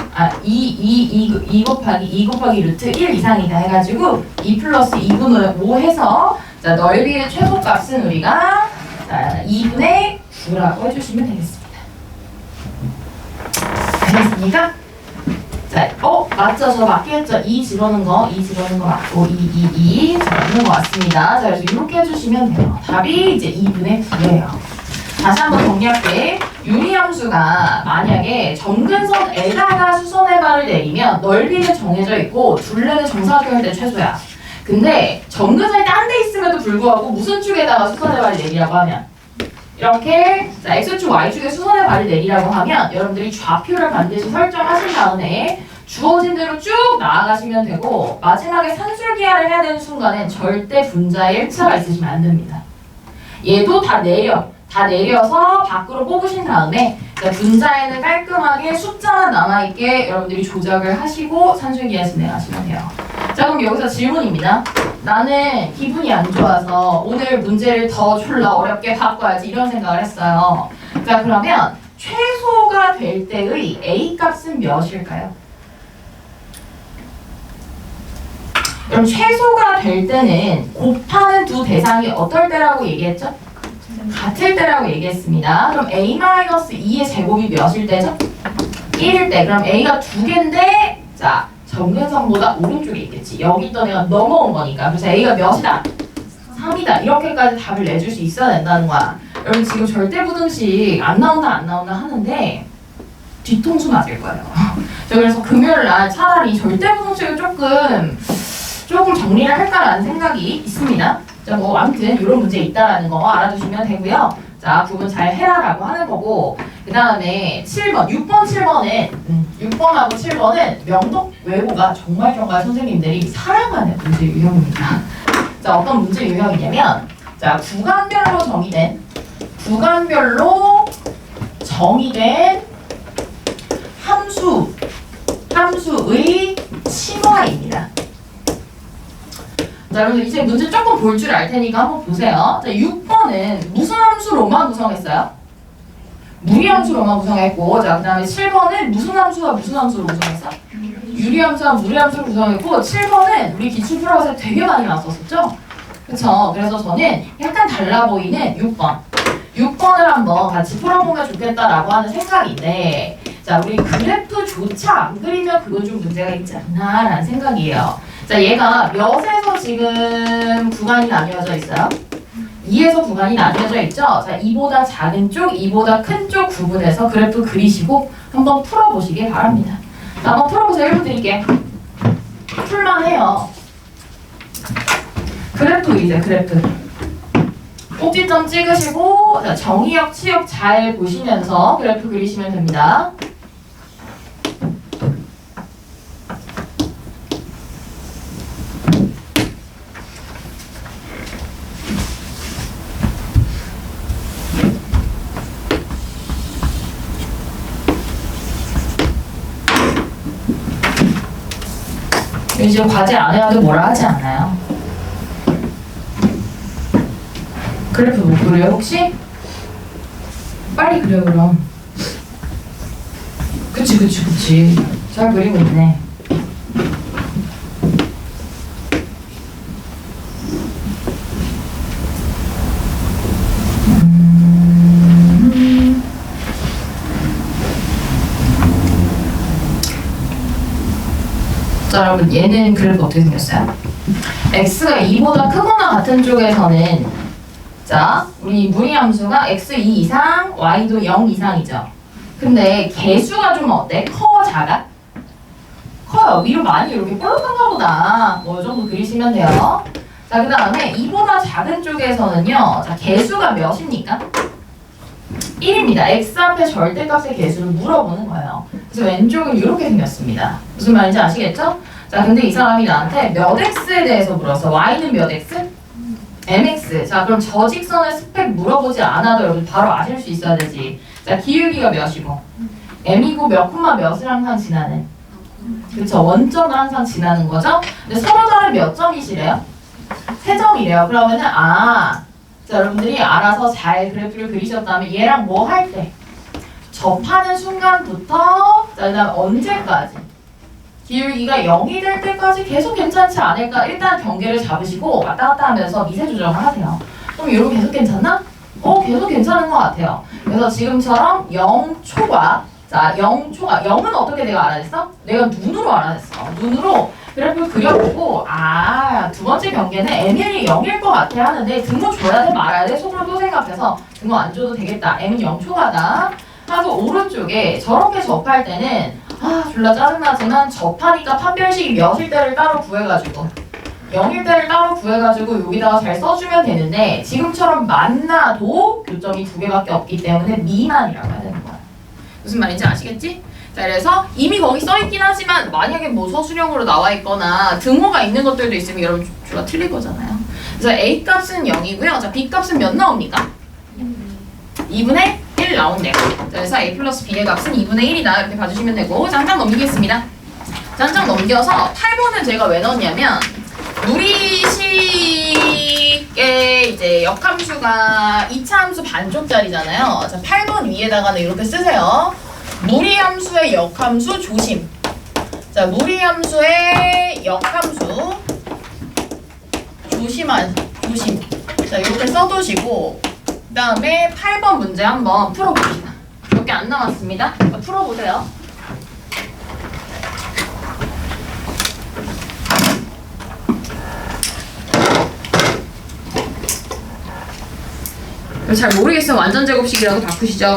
2 곱하기 루트 1 이상이다 해가지고 2 플러스 2분의 5 해서 자, 넓이의 최소값은 우리가 자, 2분의 9라고 해주시면 되겠습니다. 알겠습니까? 자, 맞죠? 저 맞겠죠? 2 집어넣은 거 맞고 2 집어넣는 거 맞습니다. 자, 그래서 이렇게 해주시면 돼요. 답이 이제 2분의 9예요. 다시 한번 정리할게. 유리함수가 만약에 점근선에다가 수선의 발을 내리면 넓이는 정해져 있고 둘레는 정사각형일 때 최소야. 근데 점근선이 딴 데 있음에도 불구하고 무슨 축에다가 수선의 발을 내리라고 하면 이렇게 자, X축, Y축에 수선의 발을 내리라고 하면 여러분들이 좌표를 반드시 설정하신 다음에 주어진 대로 쭉 나아가시면 되고 마지막에 산술기하를 해야 되는 순간엔 절대 분자에 1차가 있으시면 안 됩니다. 얘도 다 내려서 밖으로 뽑으신 다음에 분자에는 깔끔하게 숫자만 남아있게 여러분들이 조작을 하시고 산술기하 진행하시면 돼요. 자, 그럼 여기서 질문입니다. 나는 기분이 안 좋아서 오늘 문제를 더 졸라 어렵게 바꿔야지 이런 생각을 했어요. 자, 그러면 최소가 될 때의 A 값은 몇일까요? 그럼 최소가 될 때는 곱하는 두 대상이 어떨 때라고 얘기했죠? 같을 때라고 얘기했습니다. 그럼 a-2의 제곱이 몇일 때죠? 1일 때. 그럼 a가 2개인데 자, 점근선보다 오른쪽에 있겠지. 여기 있던 애가 넘어온 거니까. 그래서 a가 몇이다? 3이다. 이렇게까지 답을 내줄 수 있어야 된다는 거야. 여러분 지금 절대부등식 안 나온다 하는데 뒤통수 맞을 거예요. 저 그래서 금요일날 차라리 절대부등식을 조금 정리를 할까라는 생각이 있습니다. 자, 뭐 아무튼 이런 문제 있다라는 거 알아두시면 되고요. 자, 구분 잘 해라라고 하는 거고 그 다음에 7번, 6번, 7번은 6번하고 7번은 명독 외고가 정말 선생님들이 사랑하는 문제 유형입니다. 자, 어떤 문제 유형이냐면 자, 구간별로 정의된 함수의 심화입니다. 자, 여러분 이제 문제 조금 볼 줄 알 테니까 한번 보세요. 자, 6번은 무슨 함수로만 구성했어요? 무리함수로만 구성했고, 자, 그 다음에 7번은 무슨 함수로 구성했어? 유리함수와 무리함수로 구성했고, 7번은 우리 기출 풀어서 되게 많이 나왔었죠? 그쵸? 그래서 저는 약간 달라 보이는 6번을 한번 같이 풀어보면 좋겠다라고 하는 생각인데, 자, 우리 그래프조차 안 그리면 그건 좀 문제가 있지 않나라는 생각이에요. 자, 얘가 몇에서 지금 구간이 나뉘어져 있어요? 2에서 구간이 나뉘어져 있죠? 자, 2보다 작은 쪽, 2보다 큰 쪽 구분해서 그래프 그리시고 한번 풀어보시길 바랍니다. 자, 한번 풀어보세요. 1분 드릴게요. 풀만해요. 그래프 그리세요. 그래프. 꼭지점 찍으시고 자, 정의역, 치역 잘 보시면서 그래프 그리시면 됩니다. 지금 과제 안 해도 뭐라 하지 않아요. 그래프 못 그려요 혹시? 빨리 그려 그럼. 그치. 잘 그리고 있네. 자, 여러분 얘는 그래프 어떻게 생겼어요? x가 2보다 크거나 같은 쪽에서는 자, 우리 무리함수가 x2 이상, y도 0 이상이죠. 근데 개수가 좀 어때? 커, 작아? 커요. 위로 많이 이렇게 볼록한가 보다. 뭐 이 정도 그리시면 돼요. 자, 그 다음에 2보다 작은 쪽에서는요. 자, 개수가 몇입니까? 1입니다. x 앞에 절대값의 개수를 물어보는 거예요. 그래서 왼쪽은 이렇게 생겼습니다. 무슨 말인지 아시겠죠? 자, 근데 이 사람이 나한테 몇 x에 대해서 물었어. y는 몇 x? mx. 자, 그럼 저 직선의 스펙 물어보지 않아도 여러분 바로 아실 수 있어야 되지. 자, 기울기가 몇이고 m이고 몇 콤마 몇을 항상 지나는. 그쵸, 원점을 항상 지나는 거죠. 근데 서로 다른 몇 점이시래요? 3점이래요. 그러면은 자, 여러분들이 알아서 잘 그래프를 그리셨다면 얘랑 뭐 할 때? 접하는 순간부터 자, 그다음 언제까지? 기울기가 0이 될 때까지 계속 괜찮지 않을까? 일단 경계를 잡으시고 왔다 갔다 하면서 미세 조정을 하세요. 그럼 이렇게 계속 괜찮나? 계속 괜찮은 것 같아요. 그래서 지금처럼 0초과 자, 0초과 0은 어떻게 내가 알아냈어? 내가 눈으로 알아냈어. 눈으로 그래프를 그려보고 두 번째 경계는 m이 0일 것 같아 하는데 등호 줘야 돼 말아야 돼? 속으로 또 생각해서 등호 안 줘도 되겠다. m은 0초과다 하고 오른쪽에 저렇게 접할 때는 졸라 짜증나지만 접하니까 판별식이 몇일 때를 따로 구해가지고 0일 때를 따로 구해가지고 여기다가 잘 써주면 되는데 지금처럼 만나도 교점이 2개밖에 없기 때문에 미만이라고 해야 되는 거야. 무슨 말인지 아시겠지? 자, 그래서 이미 거기 써있긴 하지만 만약에 뭐 서술형으로 나와 있거나 등호가 있는 것들도 있으면 여러분 주가 틀릴 거잖아요. 그래서 A 값은 0이고요. 자, B 값은 몇 나옵니까? 2분의 1 나온대요. 자, 그래서 A 플러스 B의 값은 2분의 1이다. 이렇게 봐주시면 되고 자, 한 장 넘기겠습니다. 자, 한 장 넘겨서 8번은 제가 왜 넣었냐면 무리식의 이제 역함수가 2차 함수 반쪽짜리잖아요. 자, 8번 위에다가는 이렇게 쓰세요. 무리함수의 역함수 조심. 자, 무리함수의 역함수 조심. 자, 이렇게 써두시고 그 다음에 8번 문제 한번 풀어봅시다. 몇 개 안 남았습니다. 풀어보세요. 잘 모르겠으면 완전 제곱식이라도 바꾸시죠.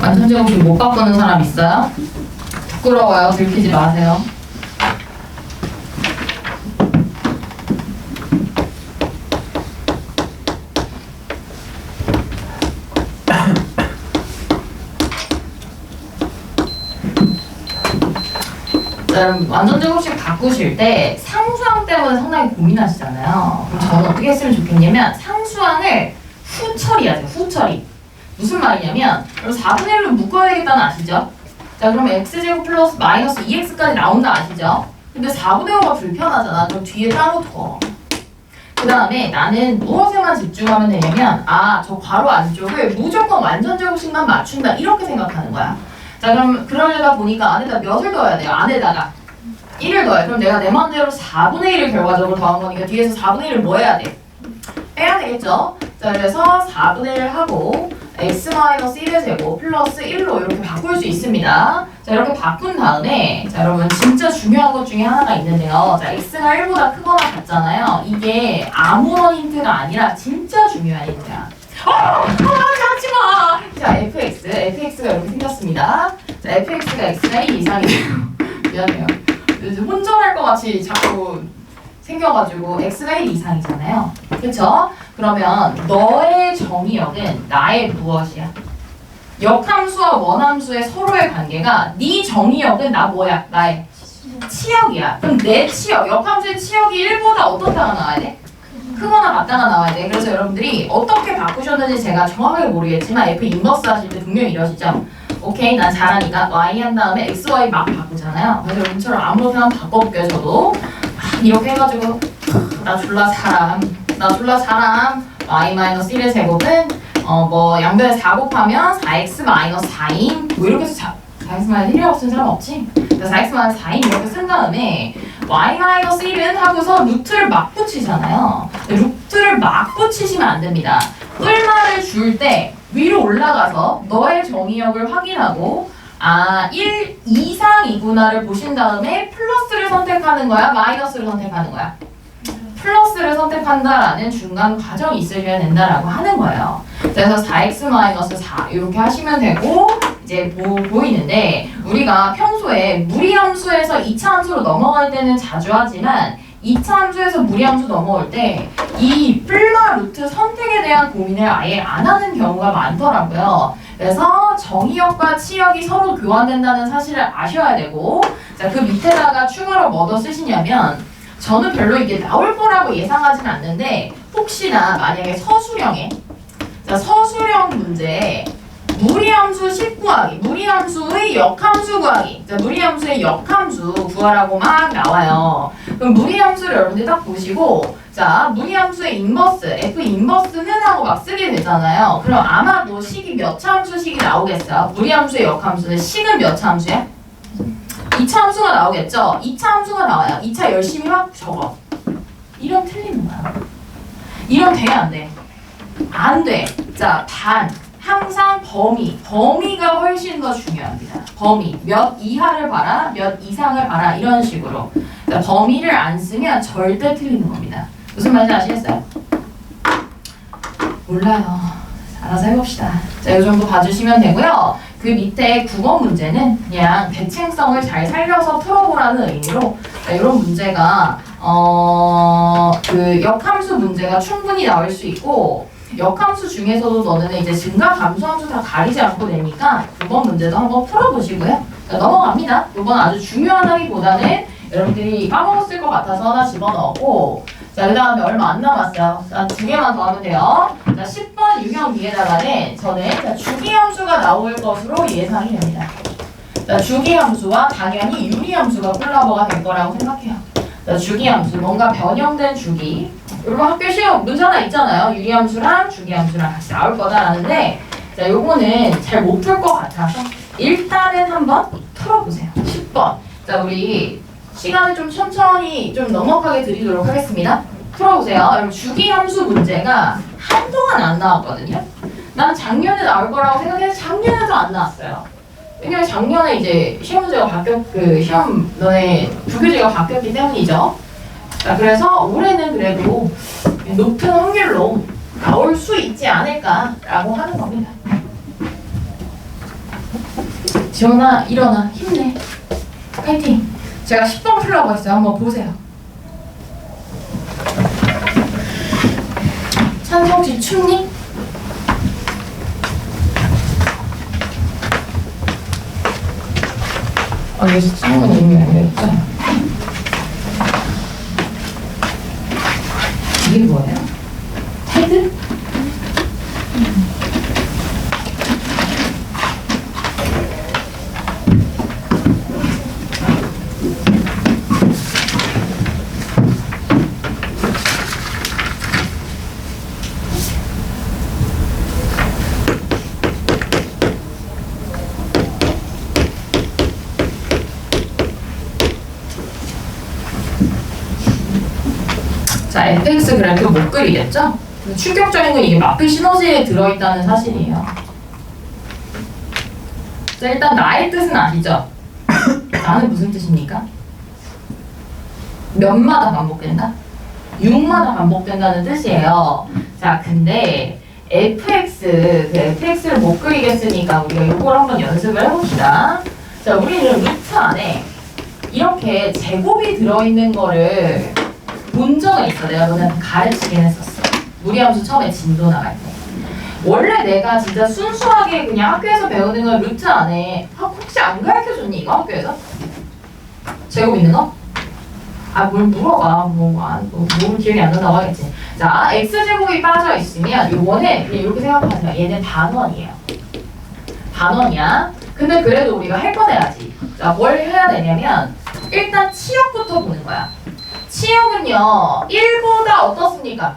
완전제곱식 못 바꾸는 사람 있어요? 부끄러워요. 들키지 마세요. 자, 완전제곱식 바꾸실 때 상수항 때문에 상당히 고민하시잖아요. 그럼 저는 어떻게 했으면 좋겠냐면 상수항을 후처리하세요. 후처리. 무슨 말이냐면 그럼 4분의 1로 묶어야겠다는 아시죠? 자 그럼 x제곱 플러스 마이너스 2x까지 나온다 아시죠? 근데 4분의 5가 불편하잖아. 그럼 뒤에 따로 둬. 그 다음에 나는 무엇에만 집중하면 되냐면 저 괄호 안쪽을 무조건 완전 제곱식만 맞춘다 이렇게 생각하는 거야. 자 그럼 그러려다 보니까 안에다 몇을 넣어야 돼요? 안에다가 1을 넣어요. 그럼 내가 내 마음대로 4분의 1을 결과적으로 더한 거니까 뒤에서 4분의 1을 뭐 해야 돼? 빼야 되겠죠? 자 그래서 4분의 1 하고 x-1의 제곱 플러스 1로 이렇게 바꿀 수 있습니다. 자 이렇게 바꾼 다음에 자 여러분 진짜 중요한 것 중에 하나가 있는데요. 자 x가 1보다 크거나 같잖아요. 이게 아무런 힌트가 아니라 진짜 중요한 힌트야. 하지마! 자 fx가 이렇게 생겼습니다. 자 fx가 x가 1 이상이에요. 미안해요. 혼전할 것 같이 자꾸 생겨가지고 x가 1 이상이잖아요. 그쵸? 그러면 너의 정의역은 나의 무엇이야? 역함수와 원함수의 서로의 관계가 네 정의역은 나 뭐야? 나의 치역이야. 그럼 내 치역, 역함수의 치역이 1보다 어떻다가 나와야 돼? 크거나 같다가 나와야 돼. 그래서 여러분들이 어떻게 바꾸셨는지 제가 정확하게 모르겠지만 F 인버스 하실 때 분명히 이러시죠? 오케이, 난 잘하니까 y 한 다음에 x, y 막 바꾸잖아요. 그래서 여러분처럼 아무렇게나 바꿔볼게요, 저도. 이렇게 해가지고 나 졸라 사람 y-1의 제곱은 뭐 양변에 4 곱하면 4x-4인 뭐 이렇게 해서 4x-1이라고 쓴 사람 없지? 4x-4인 이렇게 쓴 다음에 y-1은 하고서 루트를 막 붙이잖아요. 루트를 막 붙이시면 안 됩니다. 뿔말을 줄 때 위로 올라가서 너의 정의역을 확인하고 1 이상이구나를 보신 다음에 플러스를 선택하는 거야? 마이너스를 선택하는 거야? 플러스를 선택한다라는 중간 과정이 있으셔야 된다라고 하는 거예요. 그래서 4x-4 이렇게 하시면 되고 이제 보이는데 우리가 평소에 무리함수에서 2차 함수로 넘어갈 때는 자주 하지만 2차 함수에서 무리함수 넘어올 때 이 뿔마 루트 선택에 대한 고민을 아예 안 하는 경우가 많더라고요. 그래서 정의역과 치역이 서로 교환된다는 사실을 아셔야 되고 자, 그 밑에다가 추가로 뭐 더 쓰시냐면 저는 별로 이게 나올 거라고 예상하진 않는데 혹시나 만약에 서술형에 자 서술형 문제에 무리함수 10 구하기, 무리함수의 역함수 구하기 자 무리함수의 역함수 구하라고 막 나와요. 그럼 무리함수를 여러분들 딱 보시고 자 무리함수의 인버스, F 인버스는 하고 막 쓰게 되잖아요. 그럼 아마도 식이 몇 차 함수식이 나오겠어요? 무리함수의 역함수는 식은 몇 차 함수야? 2차 함수가 나오겠죠? 2차 함수가 나와요. 2차 열심히 막 적어. 이런 틀리는 거야. 이런 돼, 안 돼? 안 돼. 자, 항상 범위가 훨씬 더 중요합니다. 범위. 몇 이하를 봐라, 몇 이상을 봐라, 이런 식으로. 자, 범위를 안 쓰면 절대 틀리는 겁니다. 무슨 말인지 아시겠어요? 몰라요. 알아서 해봅시다. 자, 이 정도 봐주시면 되고요. 그 밑에 국어 문제는 그냥 대칭성을 잘 살려서 풀어보라는 의미로 자, 이런 문제가 그 역함수 문제가 충분히 나올 수 있고 역함수 중에서도 너는 이제 증가 감소함수 다 가리지 않고 내니까 9번 문제도 한번 풀어보시고요. 자, 넘어갑니다. 이번 아주 중요하다기보다는 여러분들이 까먹었을 것 같아서 하나 집어넣었고 자, 그 다음에 얼마 안 남았어요. 자, 2개만 더 하면 돼요. 자, 10번 유형 뒤에다가는 저는 주기함수가 나올 것으로 예상이 됩니다. 자, 주기함수와 당연히 유리함수가 콜라보가 될 거라고 생각해요. 자, 주기함수, 뭔가 변형된 주기. 이거 학교 시험 문제 하나 있잖아요. 유리함수랑 주기함수랑 같이 나올 거다라는데 자, 요거는 잘 못 풀 것 같아서 일단은 한번 풀어보세요. 10번. 자, 우리 시간을 좀 천천히 좀 넉넉하게 드리도록 하겠습니다. 풀어보세요. 여러분 주기함수 문제가 한동안 안 나왔거든요. 난 작년에 나올 거라고 생각해서 작년에도 안 나왔어요. 왜냐면 작년에 이제 시험 문제가 시험 너네 부교재가 바뀌었기 때문이죠. 자, 그래서 올해는 그래도 높은 확률로 나올 수 있지 않을까라고 하는 겁니다. 지원아, 일어나, 힘내, 파이팅. 제가 10번 풀라고 했어요. 한번 보세요. 찬성씨 춥니? 여기서 창문이 이미 열렸죠? 이게 뭐예요? 헤드? 이렇게 못 그리겠죠? 충격적인 건 이게 마필 시너지에 들어있다는 사실이에요. 자, 일단 나의 뜻은 아시죠? 나는 무슨 뜻입니까? 몇마다 반복된다? 6마다 반복된다는 뜻이에요. 자, 근데 fx를 못 그리겠으니까 우리가 이걸 한번 연습을 해봅시다. 자, 우리는 루트 안에 이렇게 제곱이 들어있는 거를 본 적은 있어. 내가 너네한테 가르치긴 했었어. 무리함수 처음에 진도 나갈 때. 원래 내가 진짜 순수하게 그냥 학교에서 배우는 건 루트 안에 혹시 안 가르쳐줬니 이거 학교에서? 제곱 있는 거? 아, 뭘 물어봐. 뭐 기억이 안 난다고 하겠지. 자, x제곱이 빠져 있으면 요거는 그냥 이렇게 생각하세요. 얘는 반원이에요. 반원이야. 근데 그래도 우리가 할 건 해야지. 자, 뭘 해야 되냐면 일단 치역부터 보는 거야. 치역은요 1보다 어떻습니까?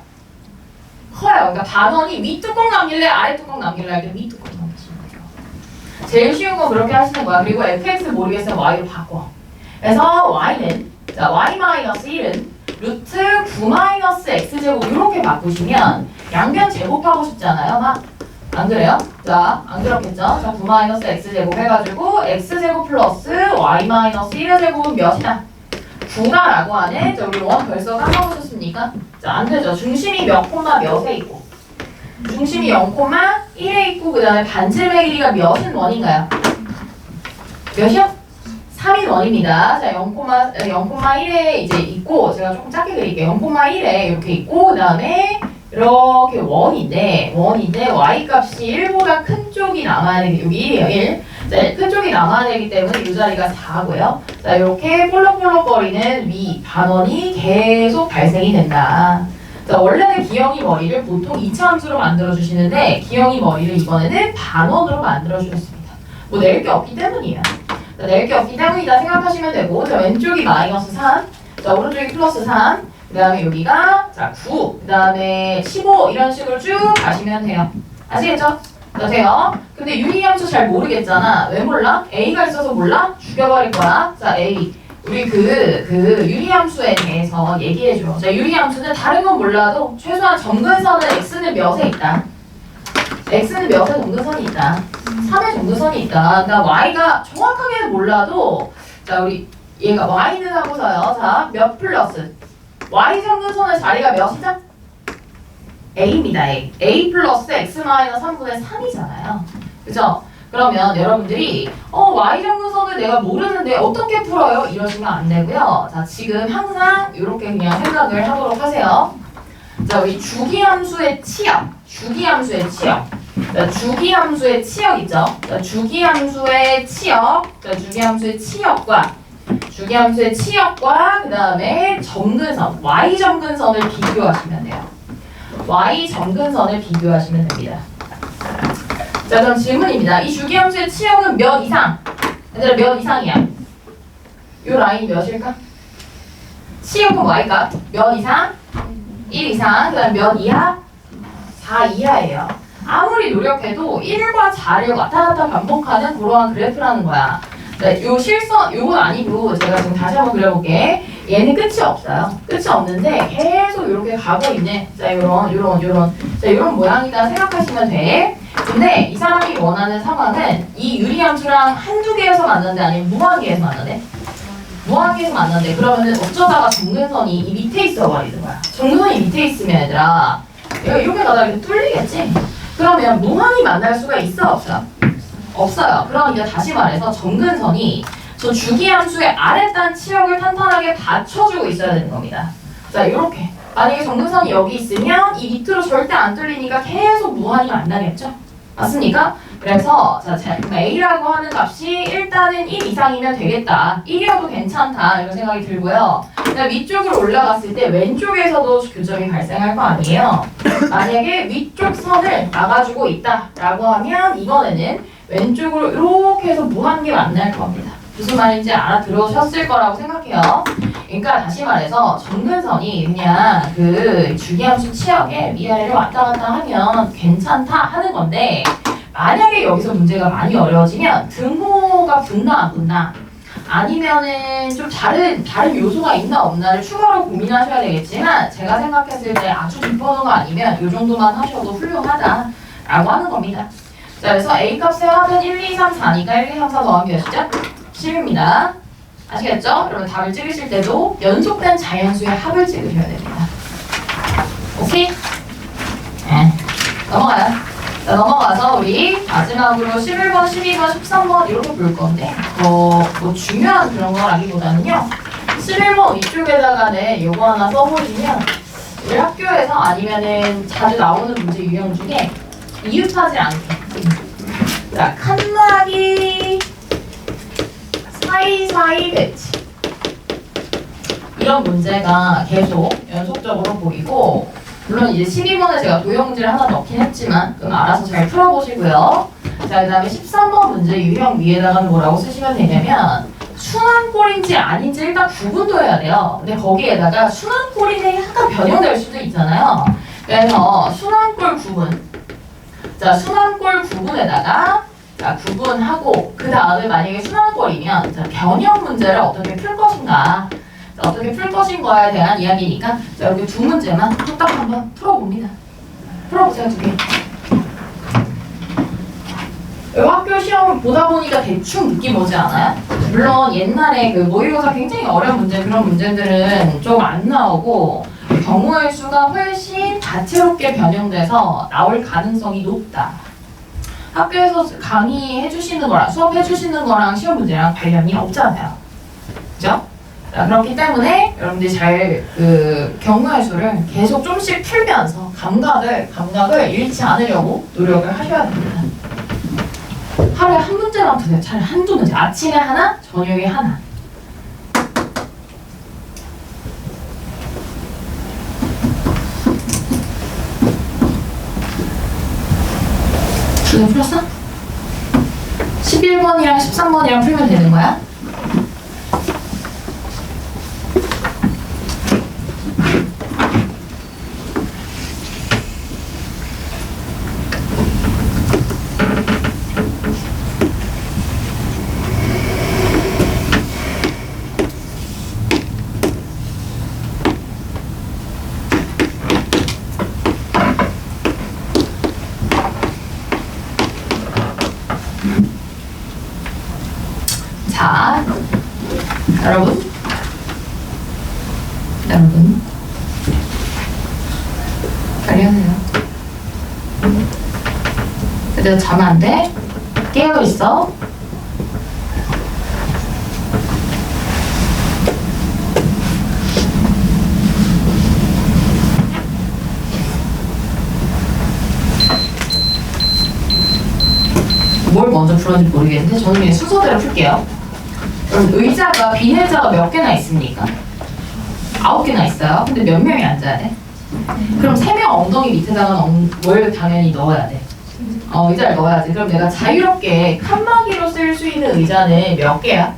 커요. 그러니까 반원이 윗뚜껑 남길래 아래뚜껑 남길래 할 때 윗뚜껑 남기시면 돼요. 제일 쉬운 건 그렇게 하시는 거야. 그리고 fx 모르겠으면 y로 바꿔. 그래서 y는 자 y-1은 루트 9-x제곱 이렇게 바꾸시면 양변 제곱하고 싶잖아요. 막 안 그래요? 자, 안 그렇겠죠? 자, 9-x제곱 해가지고 x제곱 플러스 y-1의 제곱은 몇이다? 9라고 하네? 자, 우리 원 벌써 까먹으셨습니까? 자, 안 되죠. 중심이 몇 콤마 몇에 있고 중심이 0,1에 있고 그 다음에 반지름의 길이가 몇인 원인가요? 몇이요? 3인 원입니다. 자, 0,1에 이제 있고 제가 조금 작게 그릴게요. 0,1에 이렇게 있고 그 다음에 이렇게 원인데 y 값이 1보다 큰 쪽이 남아야 되기 여기 1이에요. 1. 자, 큰 쪽이 남아야 되기 때문에 이 자리가 4고요. 자, 이렇게 볼록볼록거리는 위 반원이 계속 발생이 된다. 자, 원래는 기영이 머리를 보통 2차 함수로 만들어 주시는데 기영이 머리를 이번에는 반원으로 만들어 주셨습니다. 뭐 낼 게 없기 때문이에요. 자, 낼 게 없기 때문이다 생각하시면 되고 자, 왼쪽이 마이너스 3, 자, 오른쪽이 플러스 3, 그 다음에 여기가 자 9, 그 다음에 15 이런 식으로 쭉 가시면 돼요. 아시겠죠? 자, 돼요. 근데 유리함수 잘 모르겠잖아. 왜 몰라? A가 있어서 몰라? 죽여버릴 거야. 자, A. 우리 그 유리함수에 대해서 얘기해줘. 자, 유리함수는 다른 건 몰라도 최소한 점근선은 x는 몇에 있다. x는 몇의 점근선이 있다. 3의 점근선이 있다. 그러니까 y가 정확하게는 몰라도 자, 우리 얘가 y는 하고서요. 자, 몇 플러스 y 점근선의 자리가 몇이죠? a입니다. a 플러스 x-3분의 3이잖아요. 그죠? 그러면 여러분들이 y 점근선을 내가 모르는데 어떻게 풀어요? 이러시면 안 되고요. 자, 지금 항상 이렇게 그냥 생각을 하도록 하세요. 자, 우리 주기함수의 치역. 자, 주기함수의 치역 있죠? 자, 주기함수의 치역과 그 다음에 점근선, y 점근선을 비교하시면 돼요. y 점근선을 비교하시면 됩니다. 자, 그럼 질문입니다. 이 주기함수의 치역은 몇 이상? 얘들아, 몇 이상이야? 이 라인이 몇일까? 치역은 y값 몇 이상? 1 이상. 그 다음 몇 이하? 4 이하예요. 아무리 노력해도 1과 4를 왔다 갔다 반복하는 그러한 그래프라는 거야. 네, 요 실선, 요건 아니고 제가 지금 다시 한번 그려볼게. 얘는 끝이 없어요. 끝이 없는데 계속 이렇게 가고 있네. 자, 요런 모양이다 생각하시면 돼. 근데 이 사람이 원하는 상황은 이 유리함수랑 한두 개에서 만났는데 아니면 무한개에서 만났네? 무한개에서 만났는데 그러면은 어쩌다가 점근선이 이 밑에 있어 버리는 거야. 점근선이 밑에 있으면 얘들아 이렇게 가다가 이렇게 뚫리겠지? 그러면 무한히 만날 수가 있어 없어? 없어요. 그러니까 다시 말해서 점근선이 저 주기함수의 아랫단 치역을 탄탄하게 받쳐주고 있어야 되는 겁니다. 자, 이렇게 만약에 점근선이 여기 있으면 이 밑으로 절대 안 뚫리니까 계속 무한히 만나겠죠? 맞습니까? 그래서 자, A라고 하는 값이 일단은 1 이상이면 되겠다. 1이어도 괜찮다 이런 생각이 들고요. 그다음 위쪽으로 올라갔을 때 왼쪽에서도 교점이 발생할 거 아니에요. 만약에 위쪽 선을 막아주고 있다라고 하면 이번에는 왼쪽으로 이렇게 해서 무한개 만날 겁니다. 무슨 말인지 알아들으셨을 거라고 생각해요. 그러니까 다시 말해서 점근선이 그냥 그 주기함수 치역에 위아래를 왔다 갔다 하면 괜찮다 하는 건데 만약에 여기서 문제가 많이 어려워지면 등호가 붙나 안 붙나 아니면은 좀 다른 요소가 있나 없나를 추가로 고민하셔야 되겠지만 제가 생각했을 때 아주 깊어는 거 아니면 이 정도만 하셔도 훌륭하다라고 하는 겁니다. 자, 그래서 A 값의 합은 1, 2, 3, 4니까 1, 2, 3, 4 더하기 몇이죠? 10입니다. 아시겠죠? 여러분 답을 찍으실 때도 연속된 자연수의 합을 찍으셔야 됩니다. 오케이? 네. 넘어가요. 자, 넘어가서 우리 마지막으로 11번, 12번, 13번 이렇게 볼 건데 뭐 중요한 그런 거라기보다는요 11번 위쪽에다가는 요거 하나 써보시면 우리 학교에서 아니면은 자주 나오는 문제 유형 중에 이웃하지 않게 자, 칸막이 사이사이 배치 이런 문제가 계속 연속적으로 보이고 물론 이제 12번에 제가 도형지를 하나 넣긴 했지만 그럼 알아서 잘 풀어보시고요. 자, 그 다음에 13번 문제 유형 위에다가는 뭐라고 쓰시면 되냐면 순환꼴인지 아닌지 일단 구분도 해야 돼요. 근데 거기에다가 순환꼴인데 약간 변형될 수도 있잖아요. 그래서 순환꼴 구분 자, 순환꼴 구분에다가 자, 구분하고 그 다음에 만약에 순환꼴이면 자, 변형 문제를 어떻게 풀 것인가 자, 어떻게 풀 것인가에 대한 이야기니까 자, 이렇게 두 문제만 뚝딱 한번 풀어봅니다. 풀어보세요, 두 개. 학교 시험을 보다 보니까 대충 느낌 오지 않아요? 물론 옛날에 그 모의고사 굉장히 어려운 문제 그런 문제들은 좀 안 나오고 경우의 수가 훨씬 다채롭게 변형돼서 나올 가능성이 높다. 학교에서 강의해 주시는 거랑 수업해 주시는 거랑 시험 문제랑 관련이 없잖아요. 그죠? 자, 그렇기 때문에 여러분들이 잘 그 경우의 수를 계속 좀씩 풀면서 감각을 잃지 않으려고 노력을 하셔야 됩니다. 하루에 한 문제만 푸세요. 차라리 한두 문제. 아침에 하나, 저녁에 하나. 이거 풀었어? 11번이랑 13번이랑 풀면 되는 거야? 자, 여러분 빨리 하세요. 그래도 자면 안 돼. 깨어 있어. 뭘 먼저 풀었는지 모르겠는데 저는 그냥 순서대로 풀게요. 그럼 의자가 빈 의자가 몇 개나 있습니까? 9개나 있어요. 근데 몇 명이 앉아야 돼? 그럼 3명 엉덩이 밑에다가 뭘 당연히 넣어야 돼? 의자를 넣어야지. 그럼 내가 자유롭게 칸막이로 쓸 수 있는 의자는 몇 개야?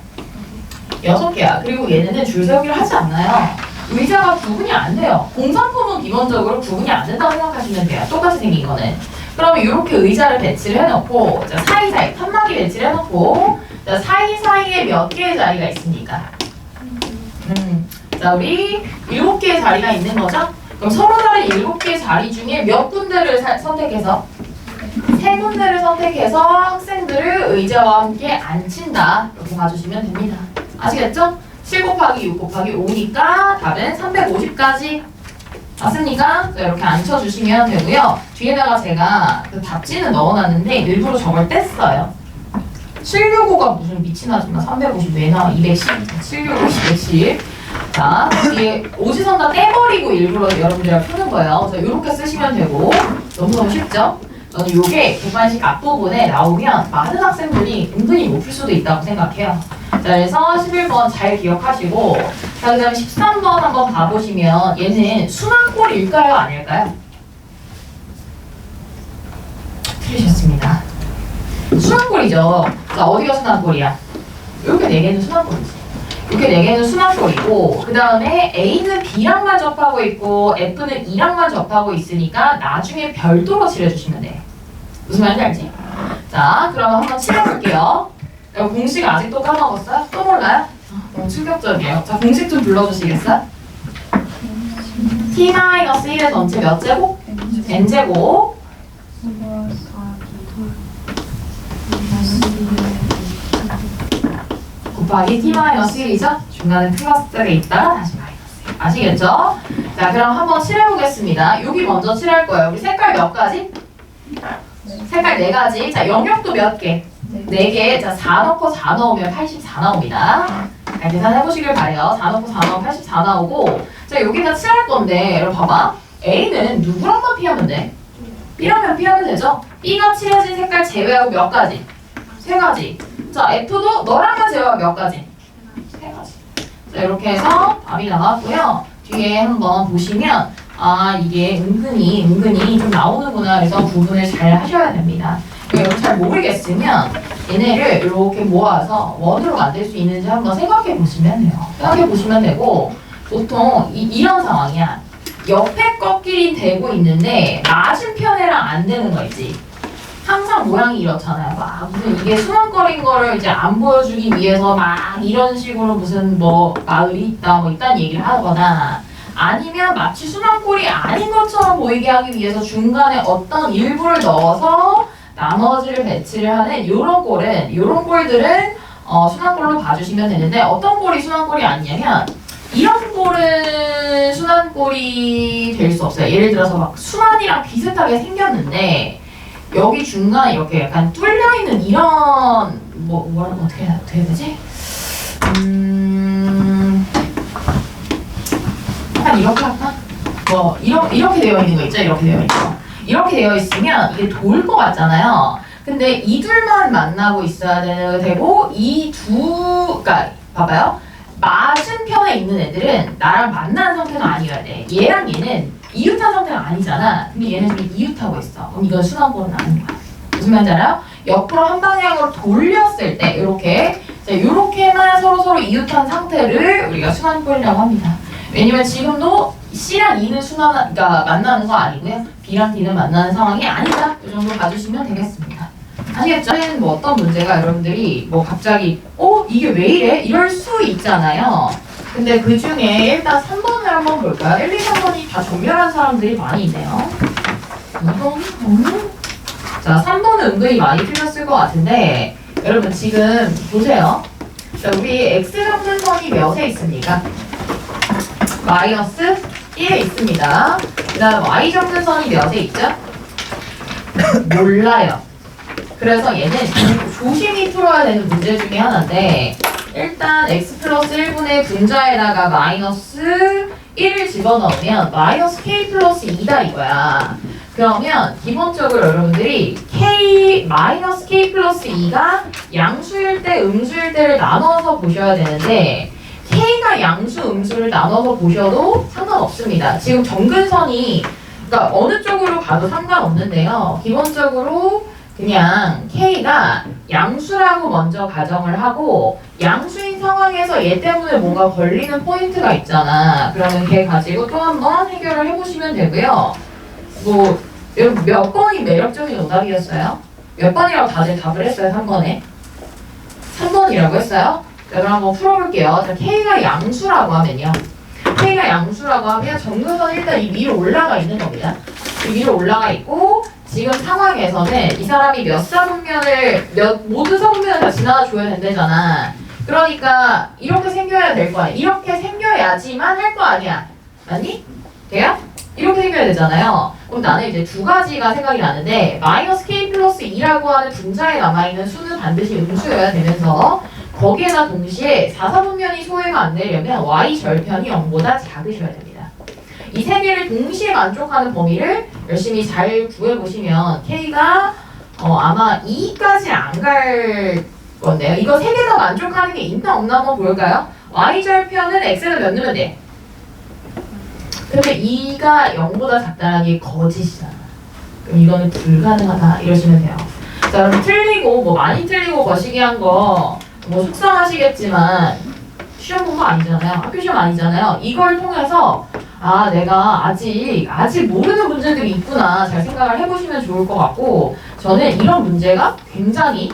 6개야. 그리고 얘네는 줄 세우기를 하지 않나요? 의자가 구분이 안 돼요. 공산품은 기본적으로 구분이 안 된다고 생각하시면 돼요. 똑같이 생긴 거는. 그러면 이렇게 의자를 배치를 해놓고 자, 사이사이 칸막이 배치를 해놓고 자, 사이사이에 몇 개의 자리가 있습니까? 자, 우리 7개의 자리가 있는 거죠? 그럼 서로 다른 7개의 자리 중에 몇 군데를 선택해서 3군데를 선택해서 학생들을 의자와 함께 앉힌다. 이렇게 봐주시면 됩니다. 아시겠죠? 7 곱하기 6 곱하기 5니까 답은 350까지 맞습니까? 자, 이렇게 앉혀주시면 되고요. 뒤에다가 제가 그 답지는 넣어놨는데 일부러 저걸 뗐어요. 765가 무슨 미친 아줌마 350 왜 나와? 210, 765, 210. 자, 뒤에 오지선 다 떼버리고 일부러 여러분들이랑 푸는 거예요. 자, 이렇게 쓰시면 되고 너무너무 쉽죠? 저는 이게 객관식 앞부분에 나오면 많은 학생들이 은근히 못 풀 수도 있다고 생각해요. 자, 그래서 11번 잘 기억하시고 자, 그 다음에 13번 한번 봐보시면 얘는 순환꼴일까요? 아닐까요? 틀리셨습니다. 순환꼴이죠. 자, 어디가 순환꼴이야? 이렇게 4개는 순환꼴이지. 이렇게 4개는 순환꼴이고 그 다음에 A는 B랑만 접하고 있고 F는 E랑만 접하고 있으니까 나중에 별도로 칠해주시면 돼. 무슨 말인지 알지? 자, 그럼 한번 칠해볼게요. 여기 공식 아직도 까먹었어요? 또 몰라요? 너무 충격적이에요. 자, 공식 좀 불러주시겠어요? t-1의 전체 몇 제곱? n제곱 곱하기 t-1이죠? 중간에 플러스가 있다가 다시 마이너스. 아시겠죠? 자, 그럼 한번 칠해보겠습니다. 여기 먼저 칠할 거예요. 우리 색깔 몇 가지? 색깔 4가지. 자, 영역도 몇 개? 4개. 자, 4 넣고 4 넣으면 84 나옵니다. 자, 계산해보시길 바래요. 4 넣고 4 넣으면 84 나오고. 자, 여기다 칠할 건데, 여러분 봐봐. A는 누구랑만 피하면 돼? B랑만 피하면 되죠? B가 칠해진 색깔 제외하고 몇 가지? 3가지. 자, F도 너랑만 제외하고 몇 가지? 3가지. 자, 이렇게 해서 답이 나왔고요. 뒤에 한번 보시면 아, 이게 은근히 좀 나오는구나. 그래서 구분을 잘 하셔야 됩니다. 여러분 잘 모르겠으면 얘네를 이렇게 모아서 원으로 만들 수 있는지 한번 생각해 보시면 돼요. 생각해 보시면 되고, 보통 이런 상황이야. 옆에 것끼리 되고 있는데 맞은편이랑 안 되는 거 있지. 항상 모양이 이렇잖아요. 막 무슨 이게 수만거린 거를 이제 안 보여주기 위해서 막 이런 식으로 무슨 뭐 마을이 있다 뭐 이딴 얘기를 하거나, 아니면 마치 수만꼴이 아닌 것처럼 보이게 하기 위해서 중간에 어떤 일부를 넣어서 나머지를 배치를 하는 이런 꼴들은 순환꼴로 봐주시면 되는데, 어떤 꼴이 순환꼴이 아니냐면 이런 꼴은 순환꼴이 될 수 없어요. 예를 들어서 막 순환이랑 비슷하게 생겼는데 여기 중간에 이렇게 약간 뚫려 있는 이런 뭐라고 어떻게 해야 되지? 약간 이렇게 할까? 뭐 이렇게 되어 있는 거 있죠? 이렇게 되어 있죠. 이렇게 되어 있으면 이게 돌 것 같잖아요. 근데 이 둘만 만나고 있어야 되고, 그러니까 봐봐요. 맞은편에 있는 애들은 나랑 만나는 상태가 아니어야 돼. 얘랑 얘는 이웃한 상태가 아니잖아. 근데 얘는 지금 이웃하고 있어. 그럼 이건 순환꼴은 아닌 거야. 무슨 말인지 알아요? 옆으로 한 방향으로 돌렸을 때 이렇게만 서로 이웃한 상태를 우리가 순환꼴이라고 합니다. 왜냐면 지금도 C랑 E는 그러니까 만나는 거 아니고요. B랑 D는 만나는 상황이 아니다. 이 정도 봐주시면 되겠습니다. 아시겠죠? 뭐 어떤 문제가 여러분들이 뭐 갑자기 이게 왜 이래? 이럴 수 있잖아요. 근데 그 중에 일단 3번을 한번 볼까요? 1, 2, 3번이 다 정렬한 사람들이 많이 있네요. 2번, 자, 3번은 은근히 많이 틀렸을 것 같은데, 여러분 지금 보세요. 자, 우리 x 점근선이 몇에 있습니까? 마이너스 1에 있습니다. 그 다음 y 점근선이 몇에 있죠? 몰라요. 그래서 얘는 조심히 풀어야 되는 문제 중에 하나인데, 일단 x 플러스 1분의 분자에다가 마이너스 1을 집어넣으면 마이너스 k 플러스 2다 이거야. 그러면 기본적으로 여러분들이 마이너스 k 플러스 2가 양수일 때 음수일 때를 나눠서 보셔야 되는데, k가 양수 음수를 나눠서 보셔도 상관없습니다. 지금 정근선이 그러니까 어느 쪽으로 가도 상관없는데요. 기본적으로 그냥 k가 양수라고 먼저 가정을 하고, 양수인 상황에서 얘 때문에 뭔가 걸리는 포인트가 있잖아. 그러면 걔 가지고 또 한번 해결을 해보시면 되고요. 뭐 여러분 몇 번이 매력적인 오답이었어요? 몇 번이라고 다들 답을 했어요? 3번에? 3번이라고 했어요? 자, 그럼 한번 풀어볼게요. 자, k가 양수라고 하면요. k가 양수라고 하면 정근선 일단 이 위로 올라가 있는 겁니다. 이 위로 올라가 있고, 지금 상황에서는 이 사람이 모든 사분면을 다 지나줘야 된다잖아. 그러니까 이렇게 생겨야 될 거 아니야. 이렇게 생겨야지만 할 거 아니야. 맞니? 돼요? 이렇게 생겨야 되잖아요. 그럼 나는 이제 두 가지가 생각이 나는데, 마이너스 k 플러스 2라고 하는 분자에 남아있는 수는 반드시 음수여야 되면서, 거기에다 동시에 4사분면이 소외가 안 되려면 y 절편이 0보다 작으셔야 됩니다. 이 세 개를 동시에 만족하는 범위를 열심히 잘 구해보시면 k가 아마 2까지 안 갈 건데요. 이거 세 개 다 만족하는 게 있나 없나 한번 볼까요? y 절편은 x에다 몇 넣으면 돼? 근데 2가 0보다 작다는 게 거짓이잖아. 그럼 이거는 불가능하다 이러시면 돼요. 자, 그럼 틀리고 뭐 많이 틀리고 거시기한 거 뭐 속상하시겠지만 시험 공부 아니잖아요. 학교 시험 아니잖아요. 이걸 통해서 내가 아직 모르는 문제들이 있구나 잘 생각을 해보시면 좋을 것 같고, 저는 이런 문제가 굉장히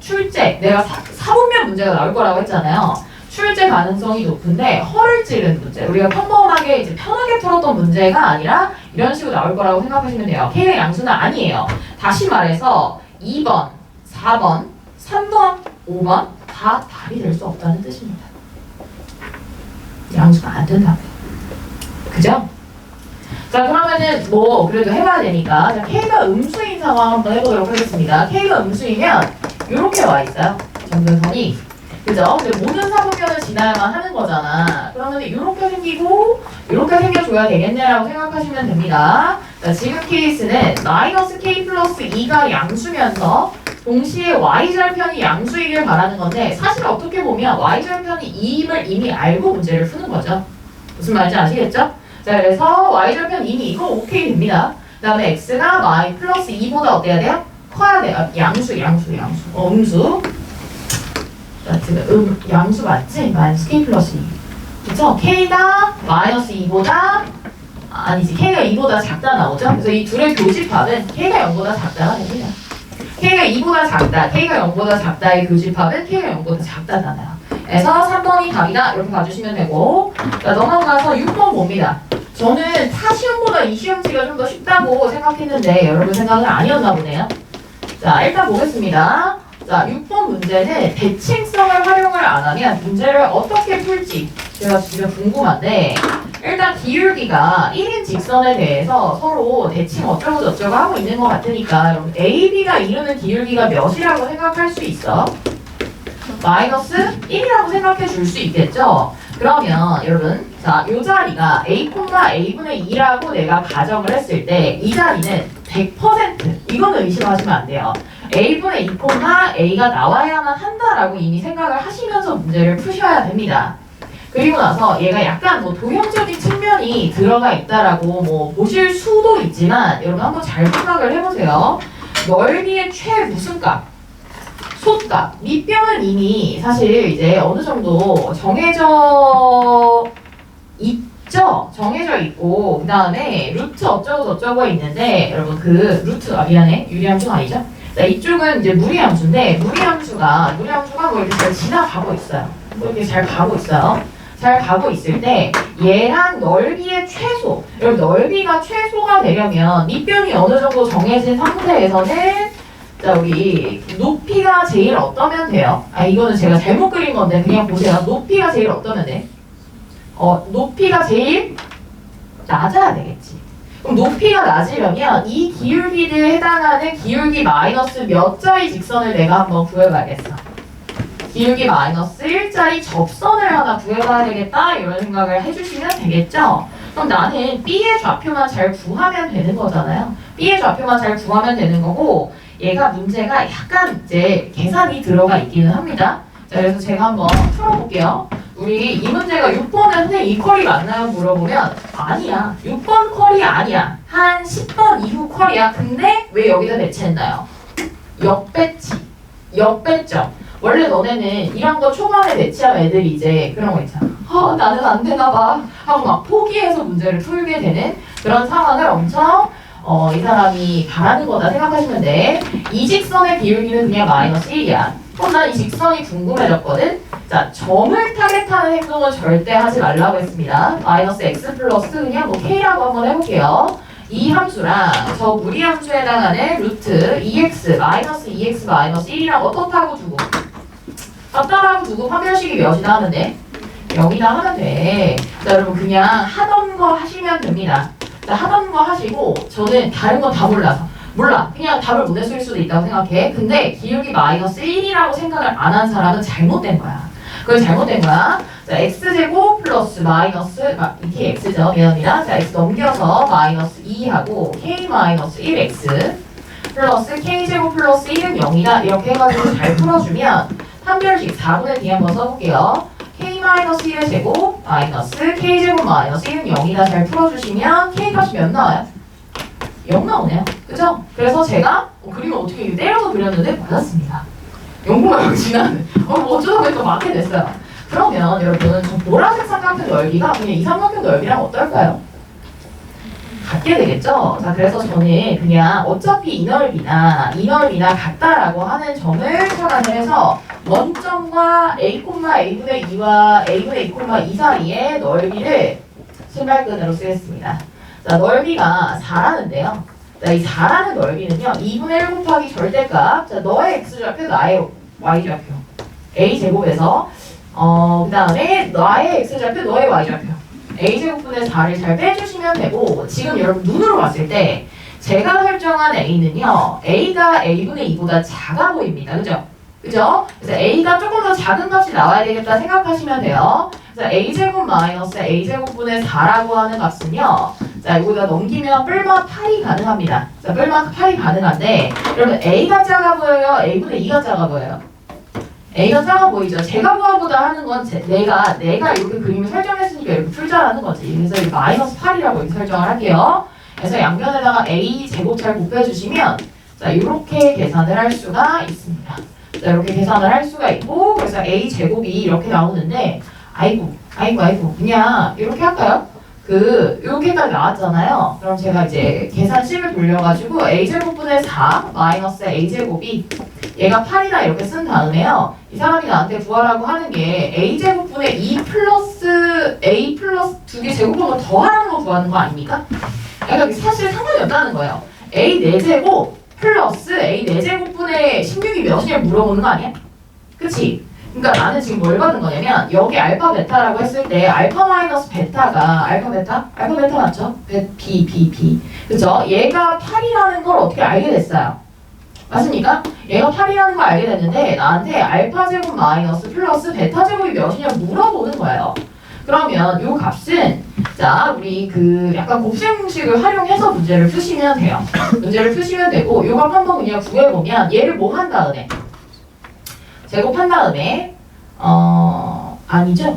출제, 내가 사분면 문제가 나올 거라고 했잖아요. 출제 가능성이 높은데 허를 찌르는 문제, 우리가 평범하게 이제 편하게 풀었던 문제가 아니라 이런 식으로 나올 거라고 생각하시면 돼요. K가 양수는 아니에요. 다시 말해서 2번, 4번, 3번, 5번 다 답이 될 수 없다는 뜻입니다. 양수가 안 된다고요. 그죠? 자, 그러면은 뭐 그래도 해봐야 되니까 자, K가 음수인 상황 한번 해보도록 하겠습니다. K가 음수이면 이렇게 와 있어요. 점근선이. 그죠? 근데 모든 사분면을 지나야만 하는 거잖아. 그러면 이렇게 생기고 이렇게 생겨줘야 되겠네라고 생각하시면 됩니다. 자, 지금 케이스는 마이너스 K 플러스 2가 양수면서 동시에 y절편이 양수이길 바라는 건데 사실 어떻게 보면 y절편이 2임을 이미 알고 문제를 푸는 거죠. 무슨 말인지 아시겠죠? 자, 그래서 y절편 이미 이거 오케이 됩니다. 그 다음에 x가 y 플러스 2보다 어때야 돼요? 커야 돼요. 양수. 음수. 자, 지금 양수 맞지? 마이너스 k 플러스 2. 그쵸? k가 마이너스 2보다 아니지, k가 2보다 작다 나오죠? 그래서 이 둘의 교집합은 k가 0보다 작다가 됩니다. k가 2보다 작다, k가 0보다 작다의 교집합은 k가 0보다 작다잖아요. 그래서 3번이 답이다 이렇게 봐주시면 되고, 자, 넘어가서 6번 봅니다. 저는 타시험보다 이 시험지가 좀 더 쉽다고 생각했는데 여러분 생각은 아니었나 보네요. 자, 일단 보겠습니다. 자, 6번 문제는 대칭성을 활용을 안 하면 문제를 어떻게 풀지 제가 진짜 궁금한데, 일단 기울기가 1인 직선에 대해서 서로 대칭 어쩌고 저쩌고 하고 있는 것 같으니까 여러분 AB가 이루는 기울기가 몇이라고 생각할 수 있어? 마이너스 1이라고 생각해 줄 수 있겠죠? 그러면 여러분, 자, 이 자리가 A,A분의 2라고 내가 가정을 했을 때 이 자리는 100% 이거는 의심하시면 안 돼요. A분의 2, A가 나와야만 한다라고 이미 생각을 하시면서 문제를 푸셔야 됩니다. 그리고 나서 얘가 약간 뭐 도형적인 측면이 들어가 있다라고 뭐 보실 수도 있지만 여러분 한번 잘 생각을 해보세요. 넓이의 최 무슨 값? 솥값. 밑변은 이미 사실 이제 어느 정도 정해져 있죠? 정해져 있고, 그 다음에 루트 어쩌고 저쩌고가 있는데, 여러분 그 루트, 미안해. 유리함수가 아니죠? 자, 이쪽은 이제 무리함수인데, 무리함수가 뭐 이렇게 잘 지나가고 있어요. 뭐 이렇게 잘 가고 있어요. 잘 가고 있을 때, 얘랑 넓이의 최소. 여러분, 넓이가 최소가 되려면 밑변이 어느 정도 정해진 상태에서는 자, 우리 높이가 제일 어떠면 돼요? 아, 이거는 제가 잘못 그린 건데 그냥 보세요. 높이가 제일 어떠면 돼? 높이가 제일 낮아야 되겠지. 그럼 높이가 낮으려면 이 기울기들에 해당하는 기울기 마이너스 몇 자리 직선을 내가 한번 구해봐야겠어. 기울기 마이너스 1자리 접선을 하나 구해봐야 되겠다 이런 생각을 해주시면 되겠죠? 그럼 나는 B의 좌표만 잘 구하면 되는 거잖아요. B의 좌표만 잘 구하면 되는 거고, 얘가 문제가 약간 이제 계산이 들어가 있기는 합니다. 자, 그래서 제가 한번 풀어볼게요. 우리 이 문제가 6번은 선생님 이 컬이 맞나요? 물어보면 아니야. 6번 컬이 아니야. 한 10번 이후 컬이야. 근데 왜 여기다 배치했나요? 역배치. 역배점. 원래 너네는 이런 거 초반에 배치하면 애들이 이제 그런 거 있잖아. 나는 안 되나 봐. 하고 막 포기해서 문제를 풀게 되는 그런 상황을 엄청 이 사람이 바라는 거다 생각하시면 돼. 이 직선의 기울기는 그냥 마이너스 1이야. 그럼 난 이 직선이 궁금해졌거든. 자, 점을 타겟하는 행동은 절대 하지 말라고 했습니다. 마이너스 x 플러스 그냥 뭐 k라고 한번 해볼게요. 이 함수랑 저 무리함수에 해당하는 루트 2x 마이너스 2x 마이너스 1이랑 어떻다고 두고 같다라고 두고 판별식이 몇이다 하는데 0이다 하면 돼. 자, 여러분 그냥 하던 거 하시면 됩니다. 자, 하던 거 하시고 저는 다른 거 다 몰라. 그냥 답을 못 냈을 수도 있다고 생각해. 근데 기울기 마이너스 1이라고 생각을 안 한 사람은 잘못된 거야. 그건 잘못된 거야. 자, x제곱 플러스 마이너스 이게 x죠. 미안합니다. 자, x 넘겨서 마이너스 2하고 k 마이너스 1x 플러스 k제곱 플러스 1은 0이다. 이렇게 해가지고 잘 풀어주면 판별식 4분의 D 한번 써볼게요. k-1의 제곱 마이너스 k제곱 마이너스 1은 0이다. 잘 풀어주시면 k값이 몇 나와요? 0 나오네요. 그죠? 그래서 제가 그림을 어떻게 때려서 그렸는데 맞았습니다. 0,0 지나는 뭐 어쩌다 보니까 맞게 됐어요. 그러면 여러분 저 보라색 삼각형 넓이가 그냥 이 삼각형 넓이랑 어떨까요? 같게 되겠죠? 자, 그래서 저는 그냥 어차피 이 넓이나 같다라고 하는 점을 착안을 해서 원점과 a분의 2와 a분의 2, 2 사이의 넓이를 신발끈으로 쓰겠습니다. 자, 넓이가 4라는데요. 자, 이 4라는 넓이는요, 2분의 1 곱하기 절대값. 자, 너의 x좌표, 나의 y좌표. a제곱에서, 그 다음에 나의 x좌표, 너의 y좌표. a제곱분의 4를 잘 빼주시면 되고, 지금 여러분 눈으로 봤을 때, 제가 설정한 a는요, a가 a분의 2보다 작아 보입니다. 그죠? 그죠? 그래서 a가 조금 더 작은 값이 나와야 되겠다 생각하시면 돼요. 그래서 a제곱 마이너스 a제곱분의 4라고 하는 값은요, 자, 이거다 넘기면 뿔마 8이 가능합니다. 자, 뿔마 8이 가능한데, 그러면 a가 작아 보여요? a분의 2가 작아 보여요? a가 작아 보이죠? 제가 구하고자 하는 건 내가 이렇게 그림을 설정했으니까 이렇게 풀자라는 거지. 그래서 이 마이너스 8이라고 이렇게 설정을 할게요. 그래서 양변에다가 a 제곱 잘 곱해주시면, 자, 이렇게 계산을 할 수가 있습니다. 자, 이렇게 계산을 할 수가 있고, 그래서 a 제곱이 이렇게 나오는데, 아이고, 그냥 이렇게 할까요? 요렇게까지 나왔잖아요. 그럼 제가 이제 계산식을 돌려가지고 a제곱분의 4 마이너스 a제곱이 얘가 8이다 이렇게 쓴 다음에요. 이 사람이 나한테 구하라고 하는 게 a제곱분의 2 플러스 a 플러스 2개 제곱하고 더하는 거 구하는 거 아닙니까? 그러니까 사실 상관이 없다는 거예요. a 4제곱 플러스 a 4제곱분의 16이 몇이냐 물어보는 거 아니야? 그치? 그러니까 나는 지금 뭘 받은 거냐면 여기 알파 베타라고 했을 때 알파 마이너스 베타가 알파 베타 맞죠? B 그죠? 얘가 8이라는 걸 어떻게 알게 됐어요? 맞습니까? 얘가 8이라는 걸 알게 됐는데 나한테 알파 제곱 마이너스 플러스 베타 제곱이 몇이냐 물어보는 거예요. 그러면 요 값은 자 우리 약간 곱셈공식을 활용해서 문제를 푸시면 돼요. 문제를 푸시면 되고 요 값 한번 그냥 구해보면 얘를 뭐 한 다음에 제곱한 다음에 아니죠?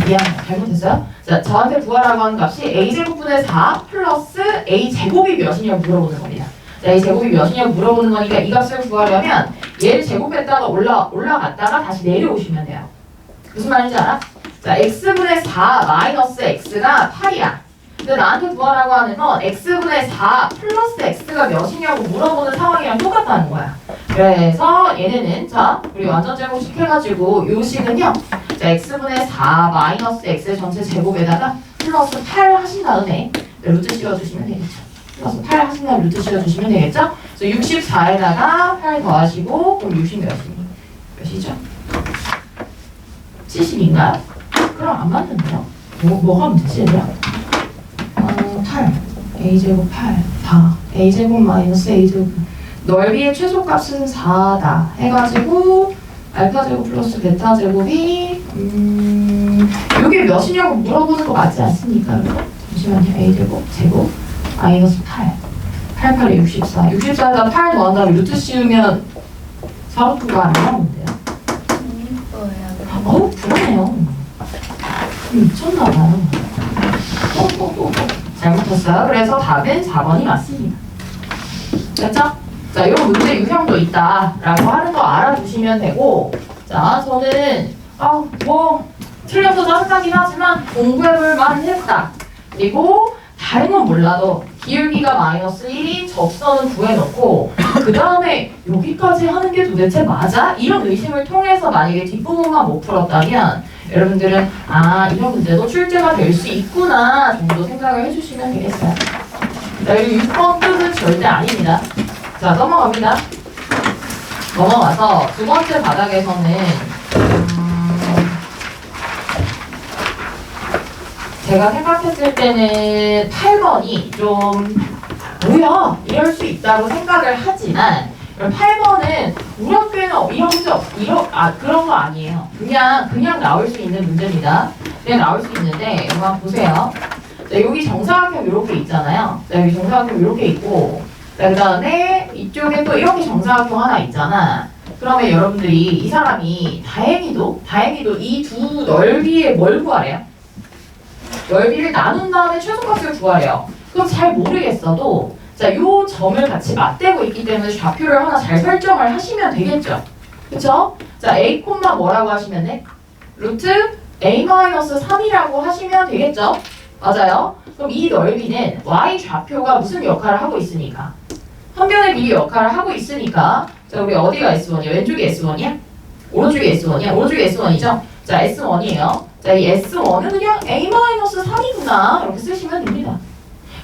미안 잘못했어요. 자 저한테 구하라고 하는 값이 a제곱분의 4 플러스 a제곱이 몇이냐고 물어보는 겁니다. 자, a제곱이 몇이냐고 물어보는 거니까 이 값을 구하려면 얘를 제곱했다가 올라갔다가 다시 내려오시면 돼요. 무슨 말인지 알아? 자 x분의 4 마이너스 x가 8이야. 근데 나한테 구하라고 하는 건 x분의 4 플러스 x가 몇이냐고 물어보는 상황이랑 똑같다는 거야. 그래서 얘네는 자 우리 완전 제곱식 해가지고 요 식은요 자 x분의 4 마이너스 x 전체 제곱에다가 플러스 8 하신 다음에 루트 씌워주시면 되겠죠. 플러스 8 하신 다음에 루트 씌워주시면 되겠죠. 그래서 64에다가 8 더하시고 그럼 60 몇이죠? 70인가요? 그럼 안 맞는데요? 뭐가 문제지 얘들아? 8 a제곱 8 4 a제곱 마이너스 a제곱 넓이의 최소값은 4다 해가지고 알파제곱 플러스 베타제곱이 이게 몇이냐고 물어보는 거 맞지 않습니까? 잠시만요. a제곱 제곱 마이너스 8 8에 64 64에다 8 더한 다음에 루트 씌우면 4루트가 안 나오는데요. 그러네요. 미쳤나봐요. 잘못했어요. 그래서 답은 4번이 맞습니다. 됐죠? 자, 이런 문제 유형도 있다라고 하는 거 알아두시면 되고, 자, 저는 틀려서 짜증나긴 하지만 공부해볼만 했다. 그리고 다른 건 몰라도 기울기가 마이너스 1인 접선은 구해놓고 그 다음에 여기까지 하는 게 도대체 맞아? 이런 의심을 통해서 만약에 뒷부분만 못 풀었다면 여러분들은 이런 문제도 출제가 될 수 있구나 정도 생각을 해주시면 되겠어요. 자, 여기 6번 끝은 절대 아닙니다. 자, 넘어갑니다. 넘어가서 두 번째 바닥에서는 제가 생각했을 때는 8번이 좀 뭐야 이럴 수 있다고 생각을 하지만 8번은 우리 학교에는 이런 문제 그런 거 아니에요. 그냥 나올 수 있는 문제입니다. 그냥 나올 수 있는데 한번 보세요. 자, 여기 정사각형 이렇게 있잖아요. 자, 여기 정사각형 이렇게 있고 자, 그 다음에 이쪽에 또 이렇게 정사각형 하나 있잖아. 그러면 여러분들이 이 사람이 다행히도 이 두 넓이의 뭘 구하래요? 넓이를 나눈 다음에 최소값을 구하래요. 그럼 잘 모르겠어도 자, 요 점을 같이 맞대고 있기 때문에 좌표를 하나 잘 설정을 하시면 되겠죠. 그쵸? 자, a, 뭐라고 하시면 돼? 루트 a-3이라고 하시면 되겠죠. 맞아요. 그럼 이 넓이는 y 좌표가 무슨 역할을 하고 있으니까? 한 변의 길이 역할을 하고 있으니까 자 우리 어디가 S1이야? 왼쪽이 S1이야? 오른쪽이 S1이야? 오른쪽이 S1이죠? 자 S1이에요. 자 이 S1은 그냥 A-3이구나 이렇게 쓰시면 됩니다.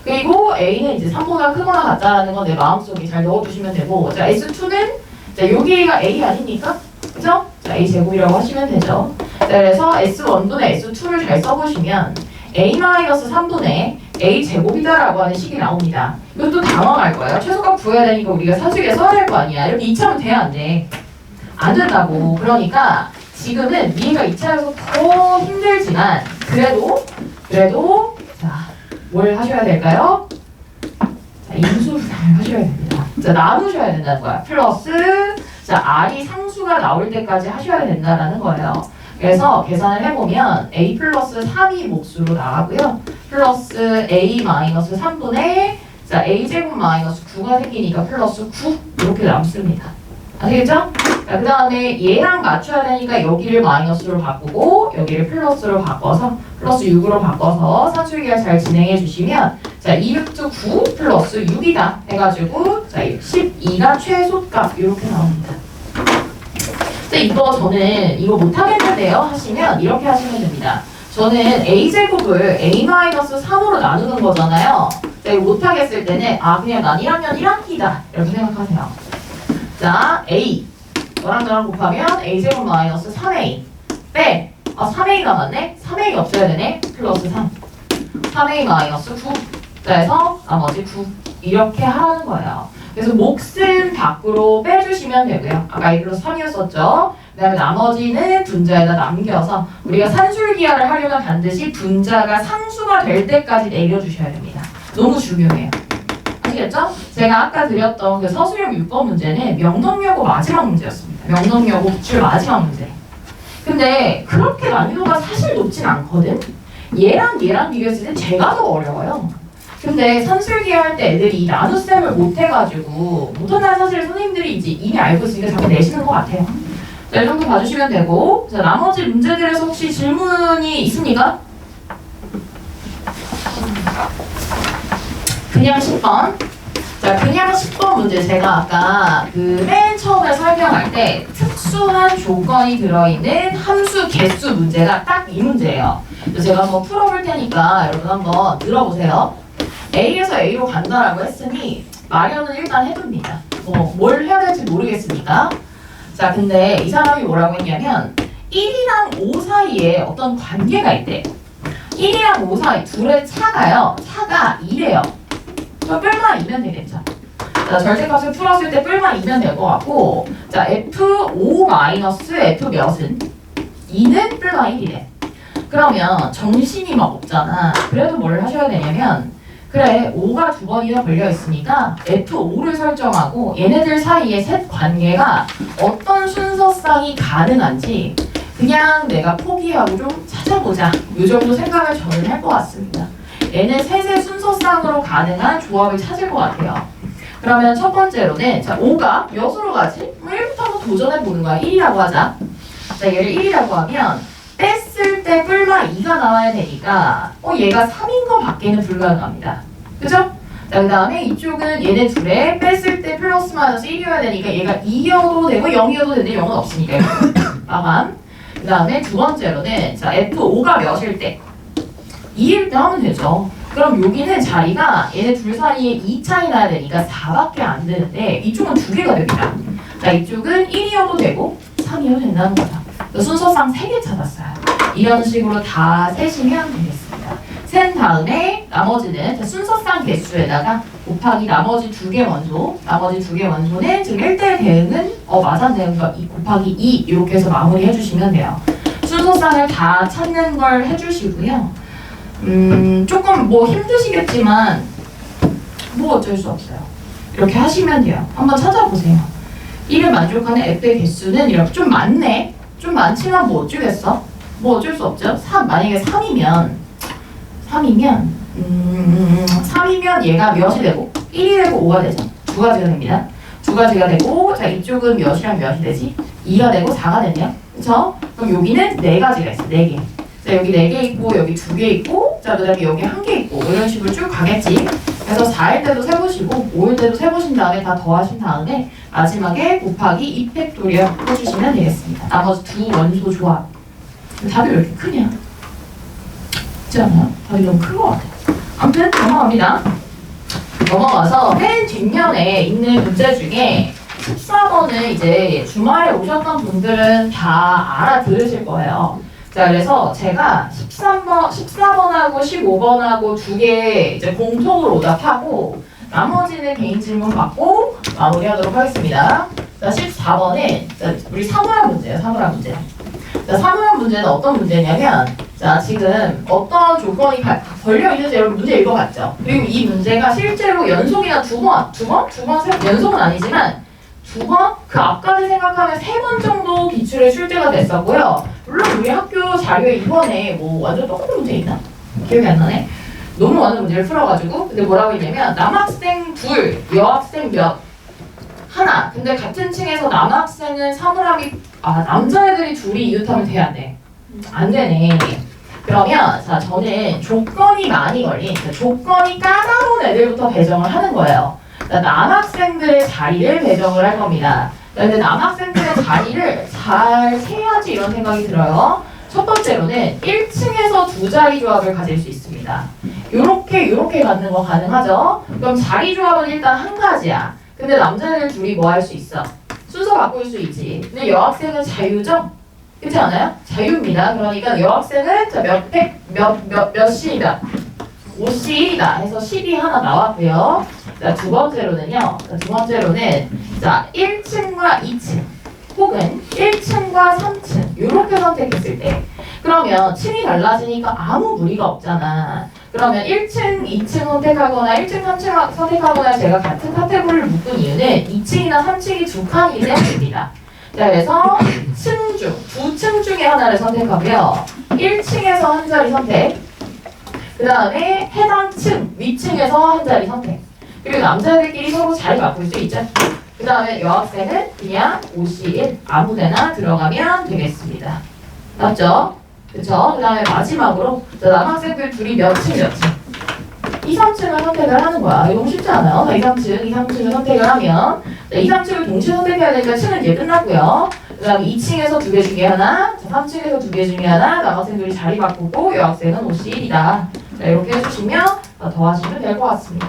그리고 A는 이제 3보다 크거나 같다라는 건 내 마음속에 잘 넣어두시면 되고 자 S2는 자 여기가 A 아닙니까? 그죠? 자 A 제곱이라고 하시면 되죠. 자 그래서 S1분의 S2를 잘 써보시면 A-3분의 A 제곱이다라고 하는 식이 나옵니다. 이것도 당황할 거예요. 최소값 구해야 되니까 우리가 사주기에 써야 될 거 아니야. 이렇게 2차면 돼 안 돼? 안 된다고. 그러니까 지금은 미래가 2차여서 더 힘들지만 그래도 자 뭘 하셔야 될까요? 자 인수분해를 하셔야 됩니다. 자 나누셔야 된다는 거야. 플러스 자 R이 상수가 나올 때까지 하셔야 된다라는 거예요. 그래서 계산을 해보면 A 플러스 3이 몫으로 나가고요. 플러스 A 마이너스 3분의 자 A 제곱 마이너스 9가 생기니까 플러스 9 이렇게 남습니다. 아시겠죠? 자, 그 다음에 얘랑 맞춰야 되니까 여기를 마이너스로 바꾸고 여기를 플러스로 바꿔서 플러스 6으로 바꿔서 산술기를 잘 진행해 주시면 자 2루트 9 플러스 6이다 해가지고 자 12가 최소값 이렇게 나옵니다. 자 이거 저는 이거 못하겠는데요 하시면 이렇게 하시면 됩니다. 저는 A제곱을 A-3으로 나누는 거잖아요. 자 이거 못하겠을 때는 아 그냥 난 1학년 1학기다 이렇게 생각하세요. 자 A 너랑 너랑 곱하면 A제곱 마이너스 3A 빼. 아 3A 남았네? 3A 없어야 되네? 플러스 3 3A 마이너스 9 자 해서 나머지 9 이렇게 하라는 거예요. 그래서 몫은 밖으로 빼주시면 되고요. 아까 A 플러스 3이었었죠? 그 다음에 나머지는 분자에다 남겨서 우리가 산술기하를 하려면 반드시 분자가 상수가 될 때까지 내려주셔야 됩니다. 너무 중요해요. 아시겠죠? 제가 아까 드렸던 그 서술형 6번 문제는 명동여고 마지막 문제였습니다. 명동여고 기출 마지막 문제. 근데 그렇게 난이도가 사실 높진 않거든? 얘랑 비교했을 때 제가 더 어려워요. 근데 산술기 할 때 애들이 나눗셈을 못해가지고 못한다는 사실을 선생님들이 이제 이미 알고 있으니까 자꾸 내시는 것 같아요. 자, 이 정도 봐주시면 되고 자 나머지 문제들에서 혹시 질문이 있습니까? 그냥 10번. 자, 그냥 10번 문제 제가 아까 그 맨 처음에 설명할 때 특수한 조건이 들어있는 함수 개수 문제가 딱 이 문제예요. 그래서 제가 한번 풀어볼 테니까 여러분 한번 들어보세요. A에서 A로 간다라고 했으니 마련은 일단 해둡니다. 뭘 해야 될지 모르겠으니까. 자, 근데 이 사람이 뭐라고 했냐면 1이랑 5 사이에 어떤 관계가 있대. 1이랑 5 사이 둘의 차가 2래요. 저 뿔만 2면 되겠죠. 자, 절대값을 풀었을 때 뿔만 2면 될 것 같고 자, F5 마이너스 F 몇은 2는 뿔만 1이래. 그러면 정신이 막 없잖아. 그래도 뭘 하셔야 되냐면 그래 5가 두 번이나 걸려 있으니까 F5를 설정하고 얘네들 사이의 셋 관계가 어떤 순서상이 가능한지 그냥 내가 포기하고 좀 찾아보자. 이 정도 생각을 저는 할 것 같습니다. 얘는 셋의 순서상으로 가능한 조합을 찾을 것 같아요. 그러면 첫 번째로는 자 5가 몇으로 가지? 1부터 한번 도전해보는 거야. 1이라고 하자. 자 얘를 1이라고 하면 뺐을 때 뿔마 2가 나와야 되니까 얘가 3인 거 밖에는 불가능합니다. 그죠? 자, 그 다음에 이쪽은 얘네 둘에 뺐을 때 플러스 마이너스 1이어야 되니까 얘가 2여도 되고 0이어도 되는데 0은 없으니까 마감. 그 다음에 두 번째로는 자 F5가 몇일 때 2일 때 하면 되죠. 그럼 여기는 자리가 얘네 둘 사이에 2 차이 나야 되니까 4밖에 안 되는데 이쪽은 2개가 됩니다. 자 이쪽은 1이어도 되고 3이어도 된다는 거다. 순서상 3개 찾았어요. 이런 식으로 다 세시면 되겠습니다. 센 다음에 나머지는 순서상 개수에다가 곱하기 나머지 2개 원소, 나머지 2개 원소는 지금 1대 대응은 맞았네요. 그러니까 곱하기 2 이렇게 해서 마무리 해주시면 돼요. 순서상을 다 찾는 걸 해주시고요. 조금 뭐 힘드시겠지만 뭐 어쩔 수 없어요. 이렇게 하시면 돼요. 한번 찾아보세요. 1을 만족하는 F의 개수는 이렇게 좀 많네. 좀 많지만 뭐 어쩌겠어? 뭐 어쩔 수 없죠. 만약에 3이면 얘가 몇이 되고 1이 되고 5가 되죠. 두 가지가 됩니다. 두 가지가 되고 자 이쪽은 몇이랑 몇이 되지? 2가 되고 4가 되네요. 그쵸? 그럼 여기는 4가지가 있어요. 4개. 자, 자, 여기 4개 있고 여기 2개 있고 자, 그다음에 여기 1개 있고 이런 식으로 쭉 가겠지. 그래서 4일 때도 세보시고 5일 때도 세보신 다음에 다 더하신 다음에 마지막에 곱하기 2 팩토리얼 해주시면 되겠습니다. 나머지 두 원소 조합. 답이 왜 이렇게 크냐? 그렇지 않아요? 답이 너무 큰 것 같아요. 아무튼 넘어갑니다. 넘어가서 맨 뒷면에 있는 문제 중에 14번은 이제 주말에 오셨던 분들은 다 알아들으실 거예요. 자, 그래서 제가 14번하고 15번하고 2개 이제 공통으로 오답하고 나머지는 개인 질문 받고 마무리하도록 하겠습니다. 자, 14번은 우리 사물함 문제예요. 사물함 문제. 자, 사물함 문제는 어떤 문제냐면 자, 지금 어떤 조건이 걸려 있는지 여러분 문제 읽어봤죠? 그리고 이 문제가 실제로 연속이나 두 번, 연속은 아니지만 2번? 그 앞까지 생각하면 3번 정도 기출에 출제가 됐었고요. 물론 우리 학교 자료에 이번에 뭐 완전 똑같은 문제 있나? 기억이 안 나네. 너무 많은 문제를 풀어가지고 근데 뭐라고 했냐면 남학생 둘, 여학생 몇? 하나. 근데 같은 층에서 남학생은 사물함이 남자애들이 둘이 이웃하면 돼, 안 돼? 안 되네. 그러면 자, 저는 조건이 많이 걸린 조건이 까다로운 애들부터 배정을 하는 거예요. 남학생들의 자리를 배정을 할 겁니다. 근데 남학생들의 자리를 잘 세야지 이런 생각이 들어요. 첫 번째로는 1층에서 2자리 조합을 가질 수 있습니다. 요렇게 갖는 거 가능하죠? 그럼 자리 조합은 일단 한 가지야. 근데 남자들 둘이 뭐 할 수 있어? 순서 바꿀 수 있지. 근데 여학생은 자유죠? 그렇지 않아요? 자유입니다. 그러니까 여학생은 몇 시이다? 5C1이다 해서 10이 하나 나왔고요. 자, 두 번째로는 자, 1층과 2층 혹은 1층과 3층 이렇게 선택했을 때 그러면 층이 달라지니까 아무 무리가 없잖아. 그러면 1층, 2층 선택하거나 1층, 3층 선택하거나 제가 같은 카테고리를 묶은 이유는 2층이나 3층이 두 칸이 때문입니다. 자, 그래서 층 중, 2층 중에 하나를 선택하고요. 1층에서 한 자리 선택, 그 다음에 해당 층, 위층에서 한 자리 선택. 그리고 남자들끼리 서로 자리 바꿀 수 있죠. 그 다음에 여학생은 그냥 5C1 아무데나 들어가면 되겠습니다. 맞죠? 그쵸? 그 다음에 마지막으로 남학생들 둘이 몇 층? 2, 3층을 선택을 하는 거야. 이거 너무 쉽지 않아요? 2, 3층을 선택을 하면 2, 3층을 동시에 선택해야 되니까 층은 이제 끝났고요. 그 다음에 2층에서 2개 중에 하나, 3층에서 2개 중에 하나, 남학생들이 자리 바꾸고 여학생은 5C1이다. 자, 이렇게 해주시면 더하시면 될 것 같습니다.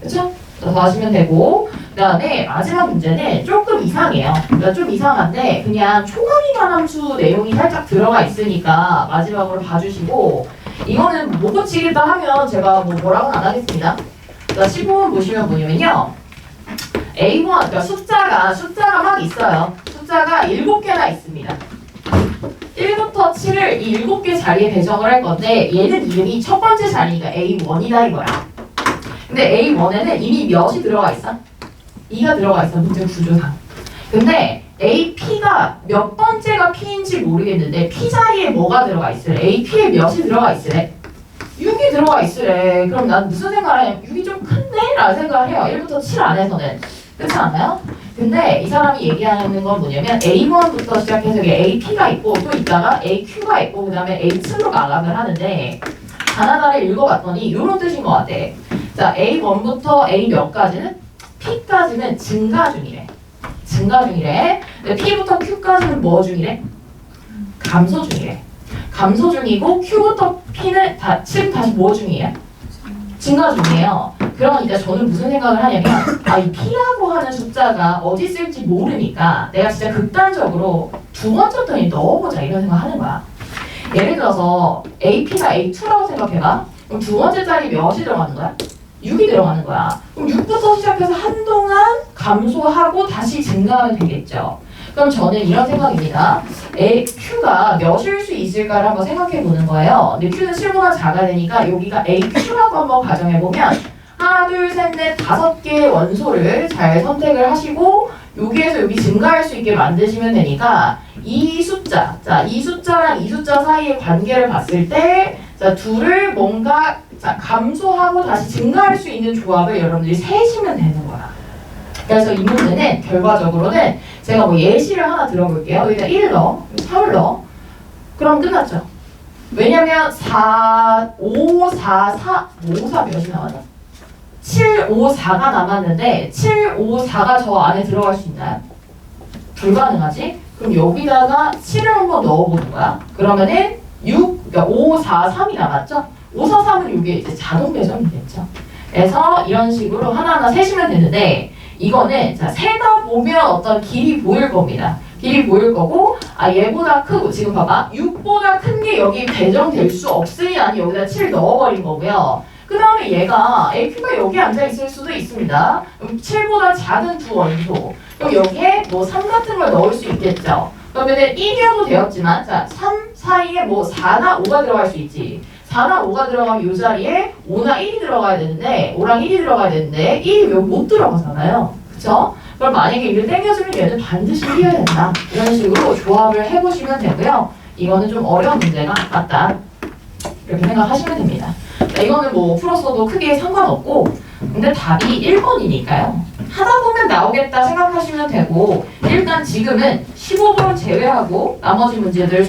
그쵸? 더하시면 되고 그 다음에 마지막 문제는 조금 이상해요. 그러니까 좀 이상한데 그냥 초감이만 함수 내용이 살짝 들어가 있으니까 마지막으로 봐주시고 이거는 못 고치겠다 하면 제가 뭐라고는 안 하겠습니다. 자, 15번 보시면 뭐냐면요. A1, 그러니까 숫자가 막 있어요. 숫자가 7개나 있습니다. 1부터 7을 이 7개 자리에 배정을 할 건데 얘는 이름이 첫 번째 자리니까 A1이다 이거야. 근데 A1에는 이미 몇이 들어가 있어? 2가 들어가 있어, 문제 구조상. 근데 AP가 몇 번째가 P인지 모르겠는데 P 자리에 뭐가 들어가 있으래? AP에 몇이 들어가 있으래? 6이 들어가 있으래. 그럼 난 무슨 생각을 하냐면 6이 좀 큰데? 라는 생각을 해요. 1부터 7 안에서는. 그렇지 않나요? 근데 이 사람이 얘기하는 건 뭐냐면 A1부터 시작해서 이게 AP가 있고 또 있다가 AQ가 있고 그 다음에 H로 마감을 하는데 가나다를 읽어봤더니 이런 뜻인 것 같아. 자, A1부터 A 몇 가지는? P까지는 증가 중이래. 증가 중이래. 근데 P부터 Q까지는 뭐 중이래? 감소 중이래. 감소 중이고 Q부터 P는 지금 다시 뭐 중이에요? 증가 중이에요. 그러니까 저는 무슨 생각을 하냐면 이 P라고 하는 숫자가 어디 쓸지 모르니까 내가 진짜 극단적으로 두 번째 단위 넣어보자 이런 생각 하는 거야. 예를 들어서 AP가 A2라고 생각해봐. 그럼 두 번째 자리 몇이 들어가는 거야? 6이 들어가는 거야. 그럼 6부터 시작해서 한동안 감소하고 다시 증가하면 되겠죠. 그럼 저는 이런 생각입니다. Q가 몇일 수 있을까를 한번 생각해 보는 거예요. 근데 Q는 7보다 작아야 되니까 여기가 AQ라고 한번 가정해보면 하나, 둘, 셋, 넷, 5개의 원소를 잘 선택을 하시고 여기에서 여기 증가할 수 있게 만드시면 되니까 이 숫자, 자, 이 숫자랑 이 숫자 사이의 관계를 봤을 때 자, 둘을 뭔가 감소하고 다시 증가할 수 있는 조합을 여러분들이 세시면 되는 거야. 그래서 이 문제는 결과적으로는 제가 뭐 예시를 하나 들어볼게요. 일단 1 넣어, 3을 넣어. 그럼 끝났죠. 왜냐면 4, 5, 4, 4, 5, 4 몇이 나왔나? 7, 5, 4가 남았는데 7, 5, 4가 저 안에 들어갈 수 있나요? 불가능하지? 그럼 여기다가 7을 한번 넣어보는 거야. 그러면은 6, 그러니까 5, 4, 3이 남았죠? 5, 4, 3은 이게 이제 자동 배정이겠죠. 그래서 이런 식으로 하나하나 세시면 되는데 이거는 자 세다 보면 어떤 길이 보일 겁니다. 길이 보일 거고 얘보다 크고 지금 봐봐 6보다 큰 게 여기 배정될 수 없으니 나는 여기다 7 넣어버린 거고요. 그 다음에 얘가 AQ가 여기 앉아 있을 수도 있습니다. 그럼 7보다 작은 두 원소. 그럼 여기에 뭐 3 같은 걸 넣을 수 있겠죠. 그러면은 1이어도 되었지만 자 3 사이에 뭐 4나 5가 들어갈 수 있지. 4나 5가 들어가면 이 자리에 5나 1이 들어가야 되는데 5랑 1이 들어가야 되는데 1이 왜 못 들어가잖아요. 그쵸? 그럼 만약에 이를 땡겨주면 얘는 반드시 이겨야 된다. 이런 식으로 조합을 해보시면 되고요. 이거는 좀 어려운 문제가 맞다. 이렇게 생각하시면 됩니다. 자, 이거는 뭐 풀었어도 크게 상관없고 근데 답이 1번이니까요. 하다 보면 나오겠다 생각하시면 되고 일단 지금은 15번 제외하고 나머지 문제들